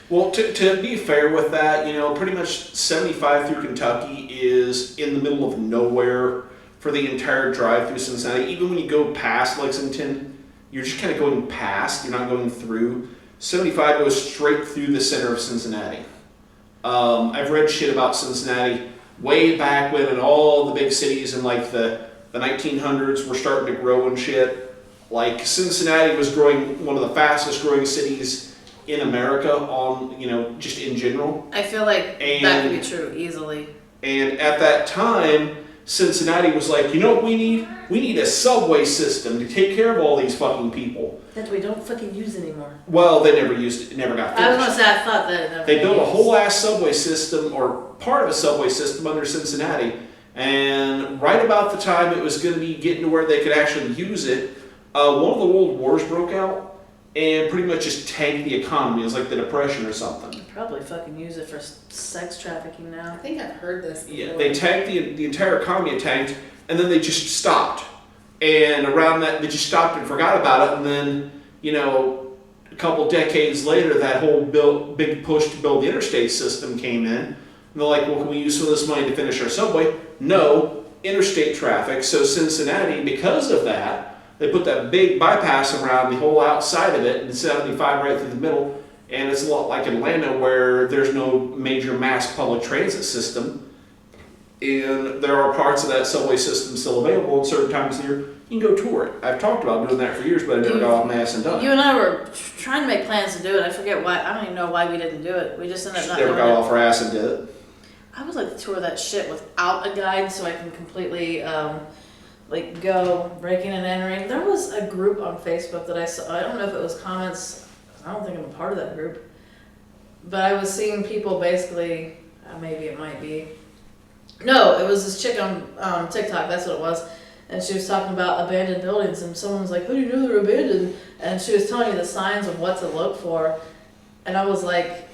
Well, to be fair with that, you know, pretty much 75 through Kentucky is in the middle of nowhere for the entire drive through Cincinnati. Even when you go past Lexington, you're just kind of going past. You're not going through. 75 goes straight through the center of Cincinnati. I've read shit about Cincinnati way back when, in all the big cities in like the 1900s were starting to grow and shit. Like Cincinnati was growing, one of the fastest growing cities in America on, you know, just in general. I feel like that could be true easily. And at that time, Cincinnati was like, you know what we need? We need a subway system to take care of all these fucking people. That we don't fucking use anymore. Well, they never used it. It never got finished. I was gonna say, I thought that it never They built a used. whole ass subway system, or part of a subway system under Cincinnati. And right about the time it was going to be getting to where they could actually use it, one of the world wars broke out and pretty much just tanked the economy. It was like the Depression or something. You'd probably fucking use it for sex trafficking I now. think I've heard this before. Yeah, they tanked the entire economy. It tanked, and then they just stopped. And around that, they just stopped and forgot about it. And then, you know, a couple decades later, that whole big push to build the interstate system came in. And they're like, well, can we use some of this money to finish our subway? No, interstate traffic. So Cincinnati, because of that, they put that big bypass around the whole outside of it, and 75 right through the middle. And it's a lot like Atlanta, where there's no major mass public transit system. And there are parts of that subway system still available, and certain times of the year you can go tour it. I've talked about doing that for years, but I never got off my ass and done it. You and I were trying to make plans to do it. I forget why. I don't even know why we didn't do it. We just ended up not Never doing got it. off our ass and did it. I would like to tour that shit without a guide so I can completely like go breaking and entering. There was a group on Facebook that I saw. I don't know if it was comments. I don't think I'm a part of that group. But I was seeing people basically, maybe it might be. No, it was this chick on TikTok, that's what it was. And she was talking about abandoned buildings, and someone was like, how do you know they're abandoned? And she was telling you the signs of what to look for. And I was like,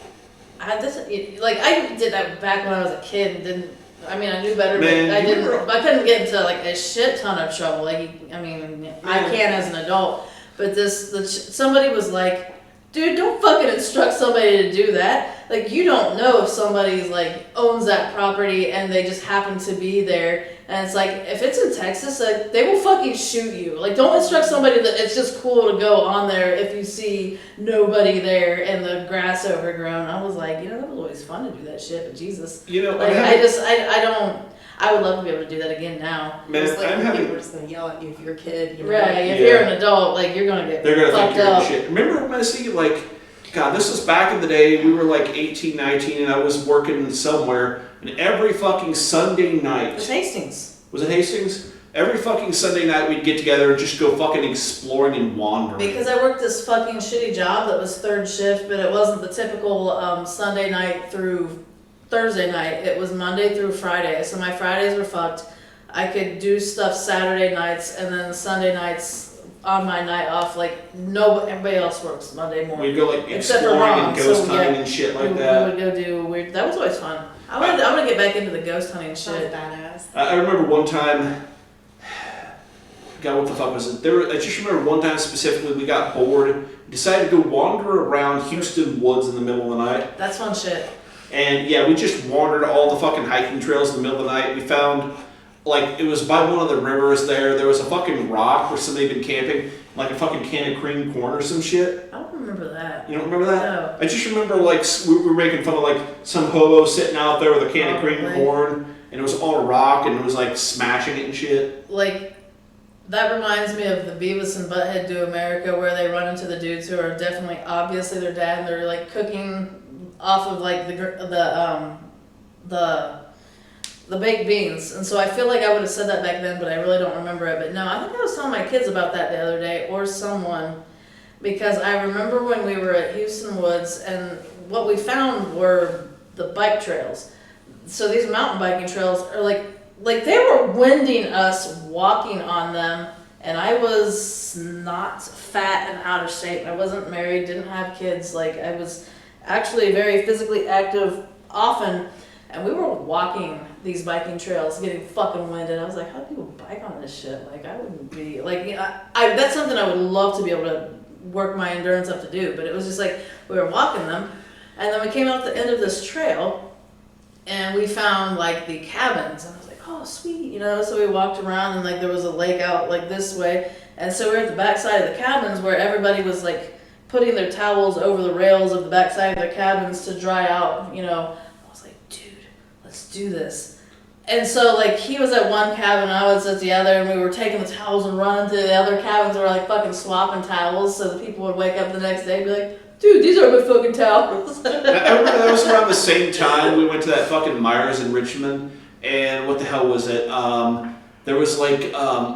I did that back when I was a kid and didn't, I mean, I knew better, Man, but I couldn't get into like a shit ton of trouble. Like, I mean, I can as an adult. But somebody was like, dude, don't fucking instruct somebody to do that. Like, you don't know if somebody's like owns that property and they just happen to be there. And it's like, if it's in Texas, like, they will fucking shoot you. Like, don't instruct somebody that it's just cool to go on there if you see nobody there and the grass overgrown. I was like, you know, that was always fun to do that shit, but Jesus. You know, like, I would love to be able to do that again now. Man, it's like people are just gonna yell at you if you're a kid. You know? Right, if you're an adult, like, you're gonna get they're gonna fucked think you're up. shit. Remember, Missy, like, God, this was back in the day, we were like 18, 19, and I was working somewhere, and every fucking Sunday night. It was Hastings. Was it Hastings? Every fucking Sunday night we'd get together and just go fucking exploring and wandering. Because I worked this fucking shitty job that was third shift, but it wasn't the typical Sunday night through Thursday night. It was Monday through Friday, so my Fridays were fucked. I could do stuff Saturday nights, and then Sunday nights on my night off. Like, everybody else works Monday morning. We'd go like Except for exploring Mom, and ghost so, hunting yeah, and shit like we that. would go do weird. That was always fun. I want to get back into the ghost hunting shit. Badass. I remember one time. God, what the fuck was it? I just remember one time specifically we got bored, decided to go wander around Houston woods in the middle of the night. That's fun shit. And yeah, we just wandered all the fucking hiking trails in the middle of the night. We found, like, it was by one of the rivers there. There was a fucking rock where somebody had been camping, like a fucking can of cream corn or some shit. I don't remember that. You don't remember that? No. I just remember, like, we were making fun of, like, some hobo sitting out there with a can of cream Probably. corn, and it was on a rock, and it was, like, smashing it and shit. Like, that reminds me of the Beavis and Butthead Do America, where they run into the dudes who are definitely obviously their dad, and they're like cooking off of like the baked beans. And so I feel like I would have said that back then, but I really don't remember it. But no, I think I was telling my kids about that the other day, or someone, because I remember when we were at Houston Woods, and what we found were the bike trails. So these mountain biking trails are like they were winding us walking on them, and I was not fat and out of shape. I wasn't married, didn't have kids. Like, I was actually very physically active often, and we were walking these biking trails, getting fucking winded. I was like, how do people bike on this shit? Like, I wouldn't be, like, you know, that's something I would love to be able to work my endurance up to do, but it was just like, we were walking them, and then we came out the end of this trail, and we found, like, the cabins, and I was like, oh, sweet, you know, so we walked around, and, like, there was a lake out, like, this way, and so we were at the back side of the cabins where everybody was, like, putting their towels over the rails of the back side of their cabins to dry out, you know. I was like, dude, let's do this. And so, like, he was at one cabin, I was at the other, and we were taking the towels and running to the other cabins, and we were, like, fucking swapping towels, so the people would wake up the next day and be like, dude, these are my fucking towels. I remember that was around the same time we went to that fucking Myers in Richmond, and what the hell was it? There was like,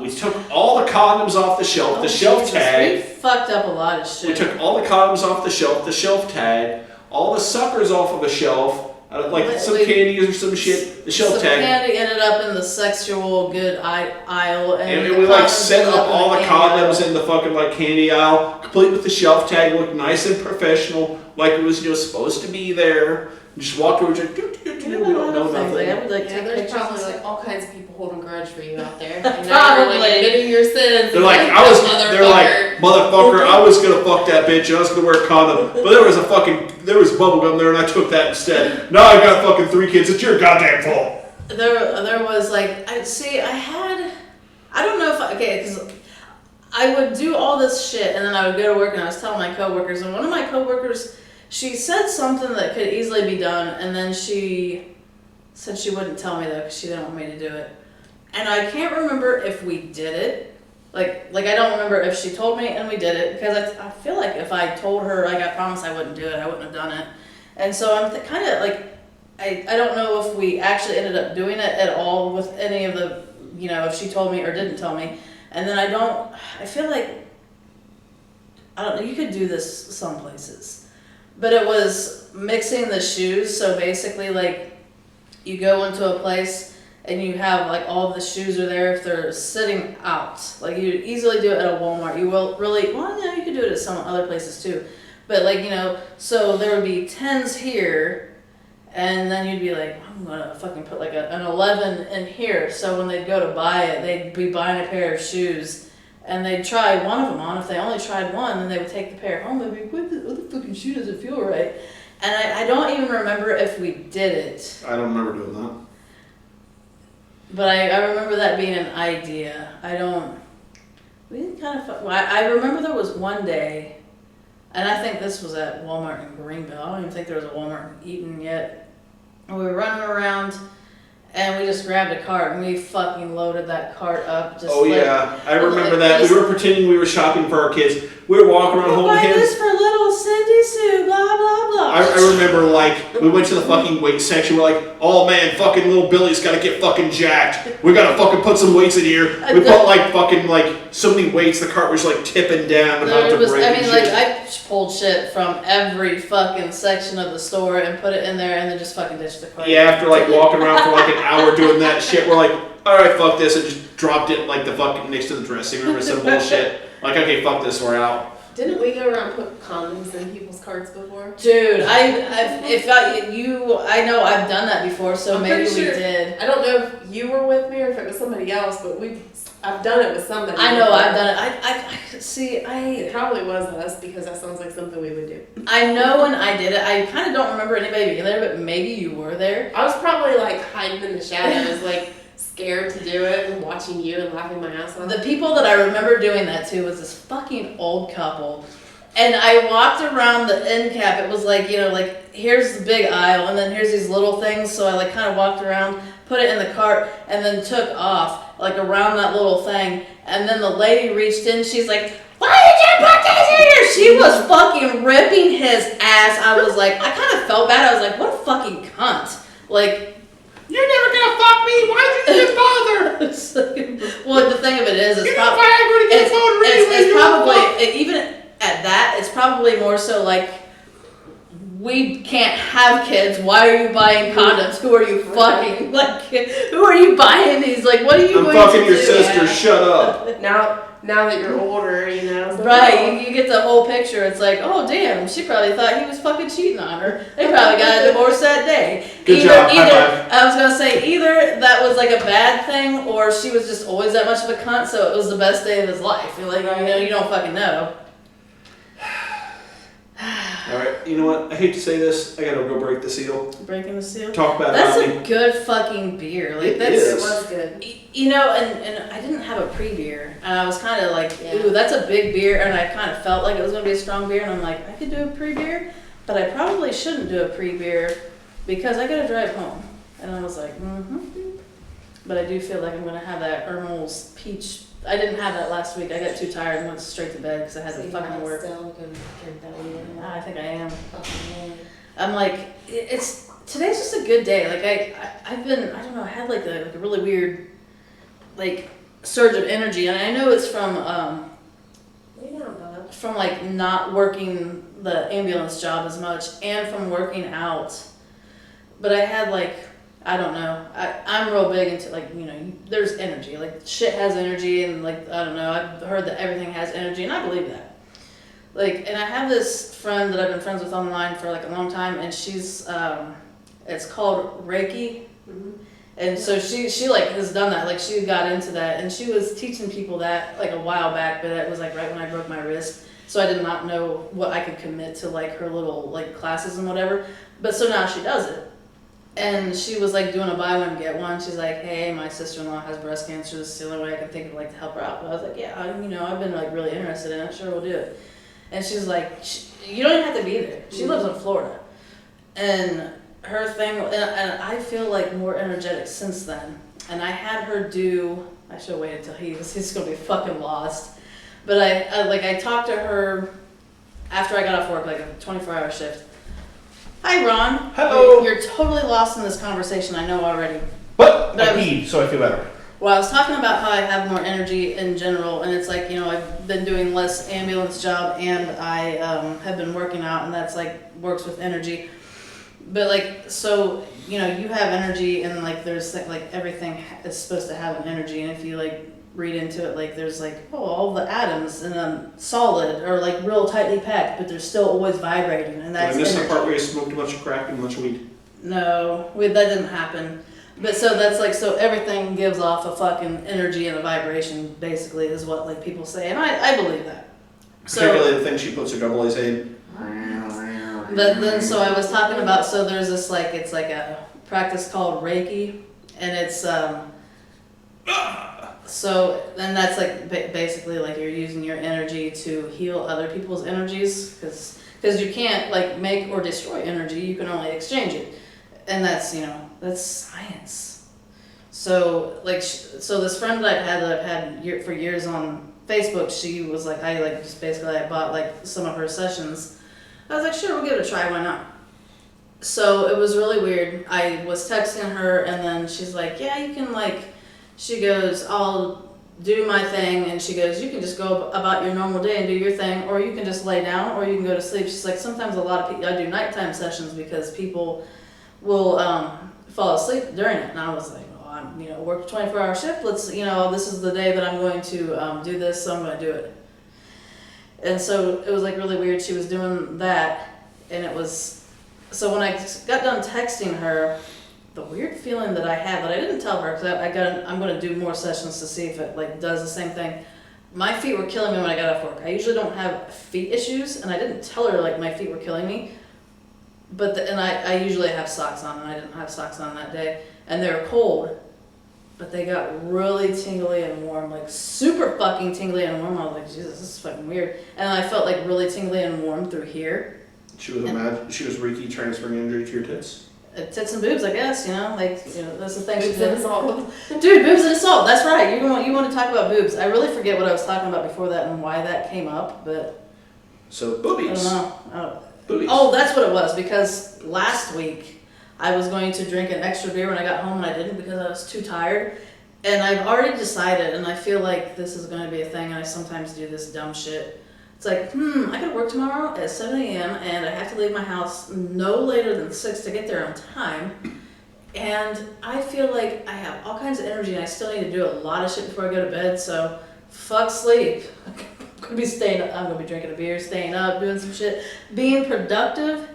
we took all the condoms off the shelf, the shelf Jesus, tag. we fucked up a lot of shit. We took all the condoms off the shelf tag, all the suckers off of a shelf, like some candies or some shit, the shelf some tag. Candy ended up in the sexual good aisle, And we like set up all the condoms in the fucking like candy aisle, complete with the shelf tag, looked nice and professional, like it was supposed to be there. Just walked over, just we don't know nothing. Like, I would like Yeah, take there's pictures probably and like all kinds of people holding grudge for you out there. And Probably. now you're like admitting your sins. They're like, motherfucker, I was gonna fuck that bitch, I was gonna wear a condom, but there was bubble gum there and I took that instead. Now I got fucking 3 kids, it's your goddamn fault. There was like, I don't know if, because I would do all this shit and then I would go to work and I was telling my coworkers, and one of my coworkers, she said something that could easily be done, and then she said she wouldn't tell me though because she didn't want me to do it. And I can't remember if we did it. Like I don't remember if she told me and we did it, because I feel like if I told her, like I promised I wouldn't do it, I wouldn't have done it. And so I'm kind of like, I don't know if we actually ended up doing it at all with any of the, you know, if she told me or didn't tell me. And then I feel like, I don't know, you could do this some places. But it was mixing the shoes, so basically like you go into a place and you have like all of the shoes are there if they're sitting out. Like you easily do it at a Walmart. You will really, well, yeah, you could do it at some other places too. But like, you know, so there would be 10s here, and then you'd be like, I'm gonna fucking put like an 11 in here. So when they'd go to buy it, they'd be buying a pair of shoes. And they'd try one of them on. If they only tried one, then they would take the pair home. They'd be, what the fucking shoe doesn't feel right? And I don't even remember if we did it. I don't remember doing that. But I remember that being an idea. We didn't kind of, I remember there was one day, and I think this was at Walmart in Greenville. I don't even think there was a Walmart in Eaton yet. And we were running around, and we just grabbed a cart, and we fucking loaded that cart up. Just Yeah, I remember that. We were pretending we were shopping for our kids. We were walking around holding hands. This for little Cindy Sue, blah, blah, blah. I remember, like, we went to the fucking weight section. We're like, oh man, fucking little Billy's gotta get fucking jacked. We gotta fucking put some weights in here. We put like fucking like so many weights. The cart was like tipping down about to break. I pulled shit from every fucking section of the store and put it in there, and then just fucking ditched the cart. Yeah, after like walking around for like an hour doing that shit, we're like, all right, fuck this, and just dropped it like the fucking next to the dressing room or some bullshit. Like, okay, fuck this, we're out. Didn't we go around and put condoms in people's carts before? Dude, I know I've done that before, so I'm maybe pretty we sure. did. I don't know if you were with me or if it was somebody else, but I've done it with somebody. I know before. I've done it. It probably was us because that sounds like something we would do. I know when I did it, I kind of don't remember anybody being there, but maybe you were there. I was probably like hiding in the shadows, like scared to do it and watching you and laughing my ass off. The people that I remember doing that to was this fucking old couple. And I walked around the end cap. It was like, you know, like here's the big aisle and then here's these little things. So I like kind of walked around, put it in the cart, and then took off like around that little thing. And then the lady reached in. She's like, why did you put this here? She was fucking ripping his ass. I was like, I kind of felt bad. I was like, what a fucking cunt. Like, You're never gonna fuck me. Why did you even bother? Well, the thing of it is, it's probably even at that, it's probably more so like, we can't have kids. Why are you buying condoms? Who are you fucking? Like, who are you buying these? Like, what are you I'm going fucking to your do? sister. Shut up. Now, now that you're older, you know. So Right, you get the whole picture. It's like, oh damn, she probably thought he was fucking cheating on her. They probably got a divorce that day. Good job. High five. I was gonna say either that was like a bad thing, or she was just always that much of a cunt, so it was the best day of his life. You're like, you don't fucking know. All right, you know what? I hate to say this. I gotta go break the seal. Breaking the seal. Talk about That's me. a good fucking beer. Like It that's is. it was good. You know, and I didn't have a pre-beer, and I was kind of like, Yeah. ooh, that's a big beer, and I kind of felt like it was gonna be a strong beer, and I'm like, I could do a pre-beer, but I probably shouldn't do a pre-beer because I gotta drive home. And I was like, But I do feel like I'm gonna have that Ermel's peach. I didn't have that last week. I got too tired and went straight to bed because I had to fucking work. I think I am. I'm like, today's just a good day. Like I've been, I don't know, I had like a really weird, like surge of energy, and I know it's from like not working the ambulance job as much and from working out. But I had like, I don't know. I'm real big into like, there's energy. Like shit has energy, and like, I don't know. I've heard that everything has energy, and I believe that. Like, and I have this friend that I've been friends with online for like a long time, and she's, it's called Reiki. Mm-hmm. And so she like has done that. Like she got into that, and she was teaching people that like a while back, but it was like right when I broke my wrist. So I did not know what I could commit to like her little like classes and whatever. But so now she does it. And she was like doing a buy one get one. She's like, hey, my sister-in-law has breast cancer. This is the only way I can think of like to help her out. But I was like, yeah, I've been like really interested in it. Sure, we'll do it. And she's like, you don't even have to be there. She lives in Florida. And her thing, and I feel like more energetic since then. And I had her do, I should have waited till he's going to be fucking lost. But I talked to her after I got off work, like a 24-hour shift. Hi, Ron. Hello. You're totally lost in this conversation, I know already. But I peed, so I feel better. Well, I was talking about how I have more energy in general, and it's like, I've been doing less ambulance job, and I have been working out, and that's like works with energy. But like, so, you have energy, and like there's like everything is supposed to have an energy, and if you like read into it, like there's like, all the atoms in a solid are like real tightly packed, but they're still always vibrating, and that's Did I miss energy. the part where you smoked a bunch of crack and a bunch of weed? No, that didn't happen. But so that's like, so everything gives off a fucking energy and a vibration, basically, is what like people say, and I believe that. Particularly the thing she puts her double A's in. But then, so I was talking about, so there's this like, it's like a practice called Reiki, and it's so then that's like basically like you're using your energy to heal other people's energies, because you can't like make or destroy energy, you can only exchange it, and that's that's science. So like so this friend that I've had for years on Facebook, she was like, I bought like some of her sessions. I was like, sure, we'll give it a try, why not? So it was really weird. I was texting her, and then she's like, yeah, you can like. She goes, I'll do my thing, and she goes, you can just go about your normal day and do your thing, or you can just lay down, or you can go to sleep. She's like, sometimes a lot of people, I do nighttime sessions because people will fall asleep during it. And I was like, well, I'm, work a 24-hour shift. Let's, this is the day that I'm going to do this, so I'm going to do it. And so it was like really weird. She was doing that, and it was, so when I got done texting her, the weird feeling that I had that I didn't tell her, because I'm going to do more sessions to see if it like does the same thing. My feet were killing me when I got off work. I usually don't have feet issues, and I didn't tell her like my feet were killing me. But and I usually have socks on, and I didn't have socks on that day, and they were cold, but they got really tingly and warm, like super fucking tingly and warm. I was like, Jesus, this is fucking weird. And I felt like really tingly and warm through here. She was Reiki transferring energy to your tits. Tits and boobs, I guess, that's the thing. Boobs and assault. Dude, boobs and assault, that's right. You want to talk about boobs. I really forget what I was talking about before that and why that came up, but So boobies. I don't know. Boobies. Oh, that's what it was, because last week I was going to drink an extra beer when I got home, and I didn't because I was too tired. And I've already decided, and I feel like this is going to be a thing, and I sometimes do this dumb shit. It's like, I gotta work tomorrow at 7 a.m. and I have to leave my house no later than 6 to get there on time. And I feel like I have all kinds of energy, and I still need to do a lot of shit before I go to bed. So fuck sleep. I'm gonna be drinking a beer, staying up, doing some shit, being productive.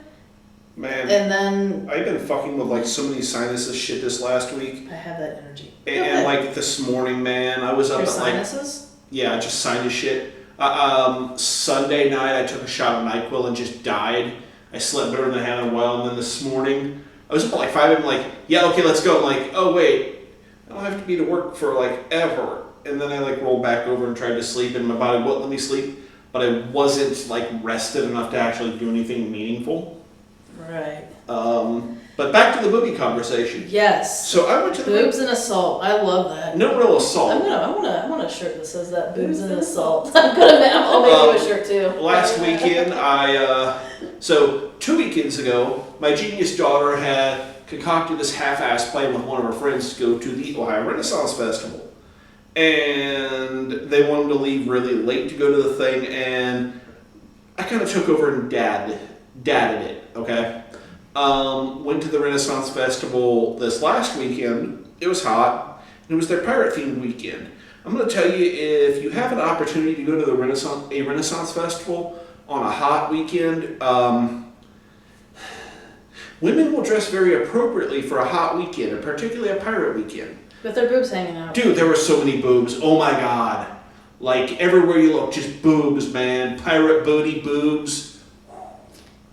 Man, and then I've been fucking with like so many sinuses shit this last week. I have that energy. And like this morning, man, I was up Your at sinuses? yeah, just sinus shit. Sunday night, I took a shot of NyQuil and just died. I slept better than I had in a while, and then this morning, I was up at like 5 a.m. like, yeah, okay, let's go. I'm like, oh wait, I don't have to be to work for like ever. And then I like rolled back over and tried to sleep, and my body wouldn't let me sleep, but I wasn't like rested enough to actually do anything meaningful. Right. But back to the booby conversation. Yes. So I went to the Boobs and assault. I love that. no real assault. I want a shirt that says that. Boobs and assault. I'll make you a shirt too. Last weekend, so 2 weekends ago, my genius daughter had concocted this half-ass plan with one of her friends to go to the Ohio Renaissance Festival. And they wanted to leave really late to go to the thing, and I kind of took over and dadded it, okay? Went to the Renaissance Festival this last weekend. It was hot. It was their pirate-themed weekend. I'm going to tell you, if you have an opportunity to go to a Renaissance Festival on a hot weekend, women will dress very appropriately for a hot weekend, and particularly a pirate weekend. With their boobs hanging out. Dude, there were so many boobs. Oh my god. Like, everywhere you look, just boobs, man. Pirate booty boobs.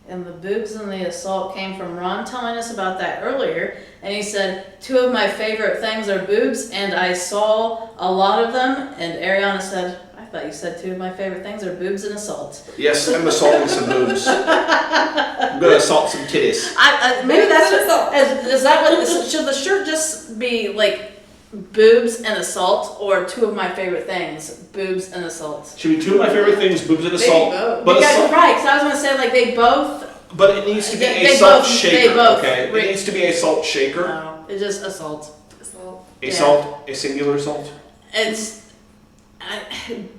And the boobs and the assault came from Ron telling us about that earlier. And he said, 2 of my favorite things are boobs, and I saw a lot of them. And Ariana said, I thought you said 2 of my favorite things are boobs and assault. Yes, I'm assaulting some boobs. I'm going to assault some titties. Maybe that's what, is that what, should the shirt just be like boobs and assault, or 2 of my favorite things, boobs and assault? Should be 2 of my favorite things, boobs and assault. But because, right, because I was going to say, like, they both. But it needs to be They a salt both- shaker, they both okay? It needs to be a salt shaker. No, it's just assault. A salt, a singular salt. It's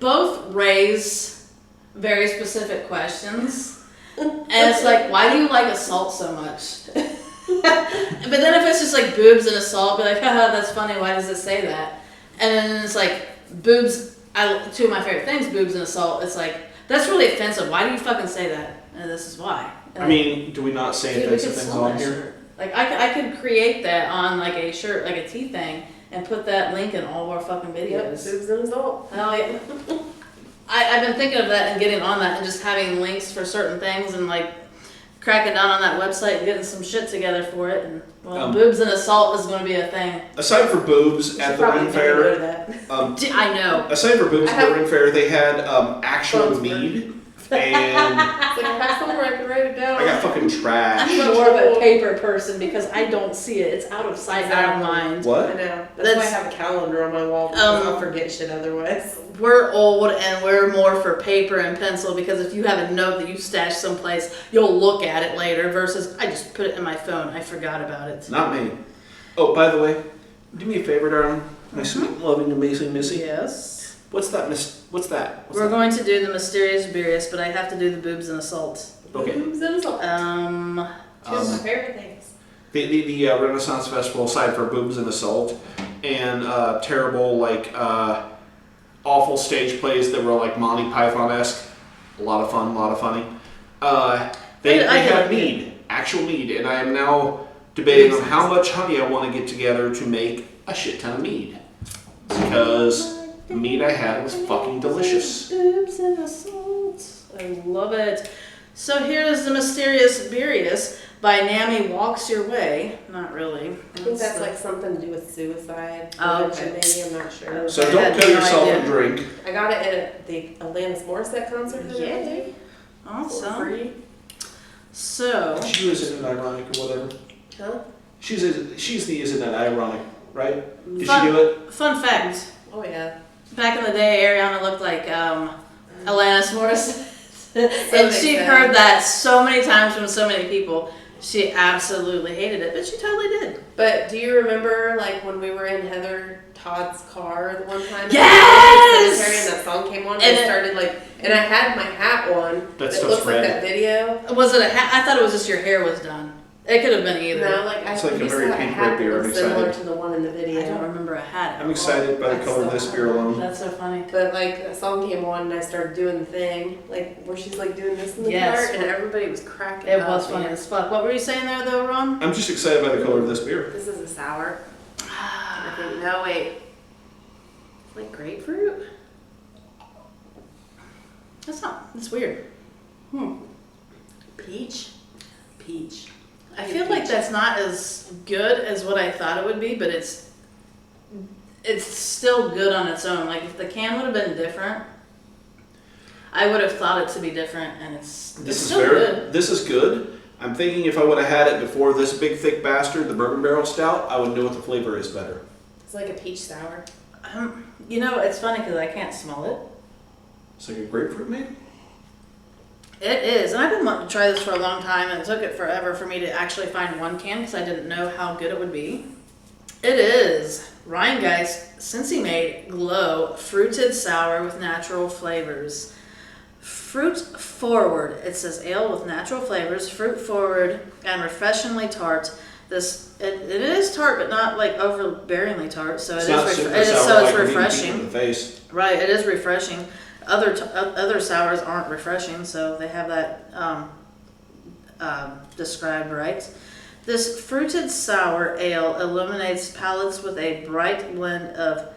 both raise very specific questions, and it's like, why do you like assault so much? But then if it's just like boobs and assault, be like, haha, that's funny. Why does it say that? And then it's like boobs. 2 of my favorite things, boobs and assault. It's like, that's really offensive. Why do you fucking say that? And this is why. And I mean, do we not say offensive things on here? Shirt. Like I could create that on like a shirt, like a tee thing, and put that link in all of our fucking videos. Boobs and assault. Hell yeah. I've been thinking of that and getting on that and just having links for certain things and like cracking down on that website and getting some shit together for it. And boobs and assault is going to be a thing. Aside for boobs at the Ren Fair, I know. Aside for boobs at the Ren Fair, they had actual mead. And It's like, I have somewhere I can write it down. I got fucking trash. I'm more of a paper person because I don't see it. It's out of sight, out of mind. What? I know. That's why I have a calendar on my wall because I'll forget shit otherwise. We're old and we're more for paper and pencil because if you have a note that you stashed someplace, you'll look at it later versus I just put it in my phone. I forgot about it. Not me. Oh, by the way, do me a favor, darling. My sweet, loving, amazing Missy. Yes. What's that? We're going to do the mysterious Beerus, but I have to do the boobs and assault. Okay. Boobs and assault. 2 of my favorite things. The Renaissance Festival, aside for boobs and assault, and terrible, like, awful stage plays that were like Monty Python-esque, a lot of fun, a lot of funny. They had mead, actual mead, and I am now debating on how much honey I want to get together to make a shit ton of mead. Because the mead I had was fucking delicious. Boobs and assault. I love it. So here is the mysterious Beerus by Nami Walks Your Way. Not really. I think that's like something to do with suicide. Oh, okay. Maybe, I'm not sure. So don't kill yourself and drink. I got it at the Alanis Morissette concert. Yay. Awesome. Free. So. She was in an ironic or whatever. Huh? She's the isn't that ironic, right? Did Fun, she do it? Fun fact. Oh yeah. Back in the day, Ariana looked like Alanis Morissette. So And she heard that so many times from so many people. She absolutely hated it, but she totally did. But do you remember, like, when we were in Heather Todd's car the one time? Yes! And that song came on, and And it it started, like, and I had my hat on. That It stuff's looks like red. that video. Was it a hat? I thought it was just your hair was done. It could have been either. No, like It's like a we very saw a pink hat red beer. that I'm was similar excited. to the one in the video. I don't remember a hat. I'm excited by the color of this beer alone. That's so funny. But like a song came on and I started doing the thing, like where she's like doing this in the Yes. cart, and everybody was cracking It up. was funny man. as fuck. What were you saying there though, Ron? I'm just excited by the color of this beer. This is a sour. I think no wait. It's like grapefruit. It's weird. Peach. I feel like that's not as good as what I thought it would be, but it's still good on its own. Like if the can would have been different, I would have thought it to be different, and it's still good. This is good. I'm thinking if I would have had it before this big thick bastard, the bourbon barrel stout, I would know what the flavor is better. It's like a peach sour. It's funny because I can't smell it. It's like a grapefruit maybe? It is, and I've been wanting to try this for a long time, and it took it forever for me to actually find one can because I didn't know how good it would be. It is Rheingeist Cincy Made Glow Fruited Sour with Natural Flavors. Fruit forward. It says ale with natural flavors, fruit forward, and refreshingly tart. It is tart, but not like overbearingly tart. So it's refreshing. In the face. Right, it is refreshing. Other sours aren't refreshing, so they have that described right. This fruited sour ale illuminates palates with a bright blend of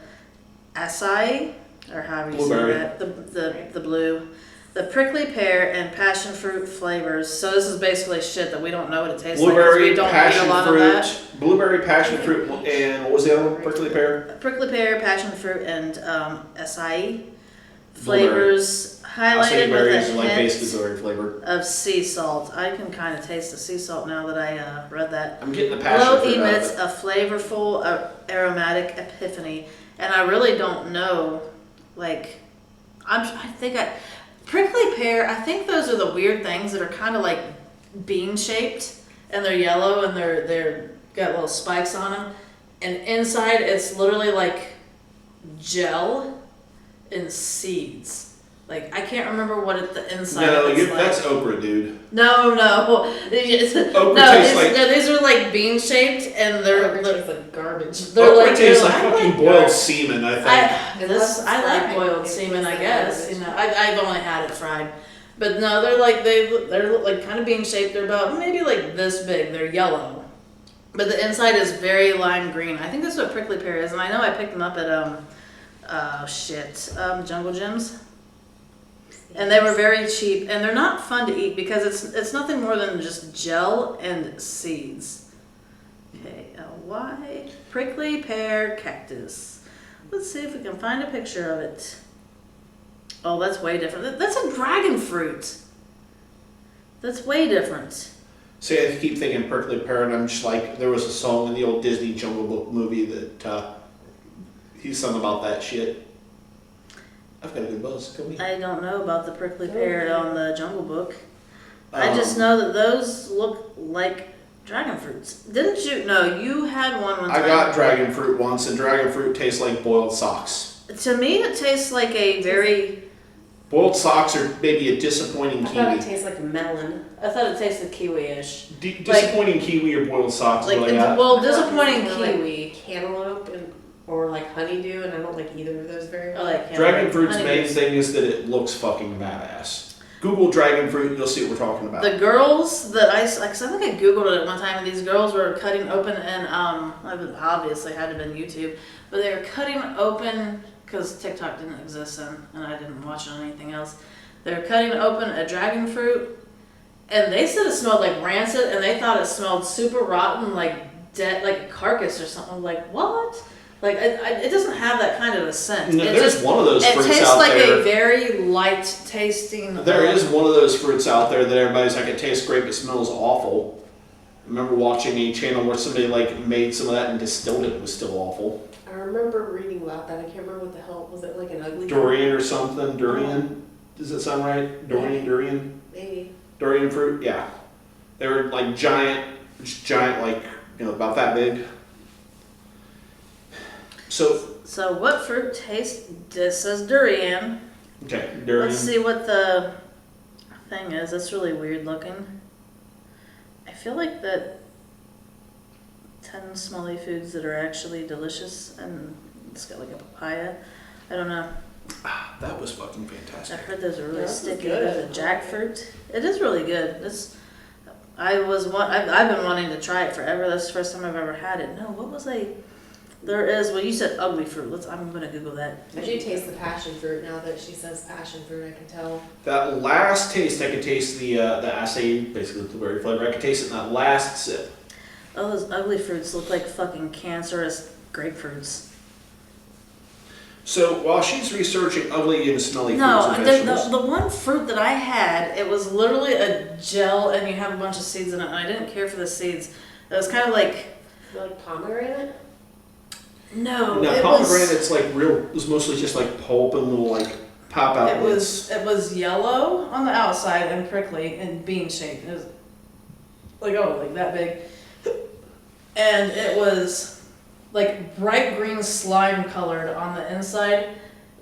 acai, or however you Blueberry. say that, the blue, the prickly pear, and passion fruit flavors. So this is basically shit that we don't know what it tastes like. 'Cause Blueberry, we don't eat passion a lot fruit, of that. blueberry, passion fruit, and what was the other one? Prickly pear? Prickly pear, passion fruit, and acai Blueberry. flavors highlighted Acai berries with are a like base hint dessert flavor. of sea salt. I can kind of taste the sea salt now that I read that. I'm getting the passion Glow fruit out emits of it. a flavorful aromatic epiphany, and I really don't know. Like, prickly pear. I think those are the weird things that are kind of like bean shaped, and they're yellow, and they're got little spikes on them, and inside it's literally like gel and seeds. Like, I can't remember what the inside No, is like. that's okra, dude. No. tastes like- These are like bean shaped, and they're like garbage. Okra tastes like I fucking boiled semen, I think. I like boiled semen, I guess. I've only had it fried, but no, they're like kind of bean shaped. They're about maybe like this big. They're yellow, but the inside is very lime green. I think that's what prickly pear is, and I know I picked them up at Jungle Gyms. And they were very cheap, and they're not fun to eat because it's nothing more than just gel and seeds. K-L-Y, prickly pear cactus. Let's see if we can find a picture of it. Oh, that's way different. That's a dragon fruit. That's way different. See, I keep thinking prickly pear, and I'm just like, there was a song in the old Disney Jungle Book movie that he sung about that shit. I've got a good buzz. Go me. I don't know about the prickly pear on the Jungle Book. I just know that those look like dragon fruits. Didn't you? No, you had one time. I got dragon fruit once, and dragon fruit tastes like boiled socks. To me, it tastes like a very... Boiled socks are maybe a disappointing I thought it kiwi. tastes like melon. I thought it tasted kiwi-ish. Disappointing kiwi or boiled socks is Like, what I got. well, disappointing I like kiwi. cantaloupe or like honeydew, and I don't like either of those very I much. like Dragon fruit's honey main bees. thing is that it looks fucking badass. Google dragon fruit, you'll see what we're talking about. The girls that I think I Googled it at one time, and these girls were cutting open, and obviously had to have been YouTube, but they were cutting open, because TikTok didn't exist then, and I didn't watch it on anything else. They were cutting open a dragon fruit, and they said it smelled like rancid, and they thought it smelled super rotten, like dead, like a carcass or something. I'm like, what? Like, it doesn't have that kind of a scent. No, there's one of those fruits It tastes out like there. a very light tasting. There is one of those fruits out there that everybody's like, it tastes great, but smells awful. I remember watching a channel where somebody like made some of that and distilled it. It was still awful. I remember reading about that. I can't remember what the hell was it, like an ugly Durian or something. Durian. Does that sound right? Durian. Maybe. Durian fruit. Yeah. They were like giant, like about that big. So what fruit tastes? This says durian. Okay, durian. Let's see what the thing is. That's really weird looking. I feel like that 10 smelly foods that are actually delicious, and it's got like a papaya. I don't know. That was fucking I fantastic. heard those are really Yeah, this is sticky. good. There's a jackfruit. It is really good. I've been wanting to try it forever. That's the first time I've ever had it. No, what was there is, well, you said ugly fruit. I'm gonna Google that. I do taste the passion fruit now that she says passion fruit. I can tell. That last taste, I could taste the acai, basically the blueberry flavor. I could taste it in that last sip. Oh, those ugly fruits look like fucking cancerous grapefruits. So while she's researching ugly and smelly No, fruits and vegetables, the one fruit that I had, it was literally a gel, and you have a bunch of seeds in it, and I didn't care for the seeds. It was kind of like, Like pomegranate? no, now it pomegranate's like real. It was mostly just like pulp and little like pop out. it was yellow on the outside and prickly and bean shaped. It was like that big, and it was like bright green slime colored on the inside,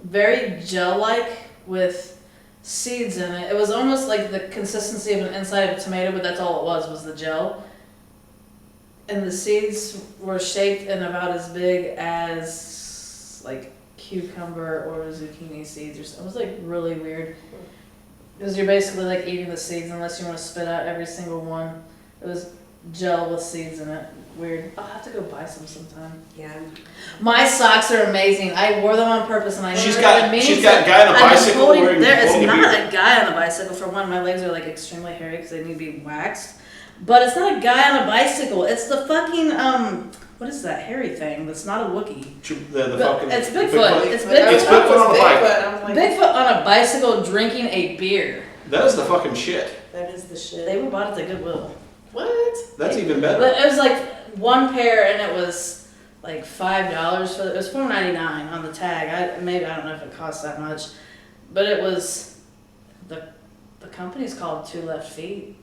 very gel-like with seeds in it. It was almost like the consistency of an inside of a tomato, but that's all it was the gel. And the seeds were shaped and about as big as like cucumber or zucchini seeds or something. It was like really weird. Because you're basically like eating the seeds unless you want to spit out every single one. It was gel with seeds in it. Weird. I'll have to go buy some sometime. Yeah. My socks are amazing. I wore them on purpose, and I She's never got even meaning a guy on a I've been bicycle holding- wearing There is holding a not beer. a guy on a bicycle. For one, my legs are like extremely hairy because they need to be waxed. But it's not a guy on a bicycle. It's the fucking what is that hairy thing? That's not a Wookiee. The But fucking it's Bigfoot. It's It's Bigfoot. Bigfoot on a bike. I was like, Bigfoot on a bicycle drinking a beer. That is the fucking shit. that is the shit. They were bought at the Goodwill. What? That's even better. But it was like one pair, and it was like $5 for it. Was $4.99 on the tag. I don't know if it cost that much, but it was the company's called Two Left Feet.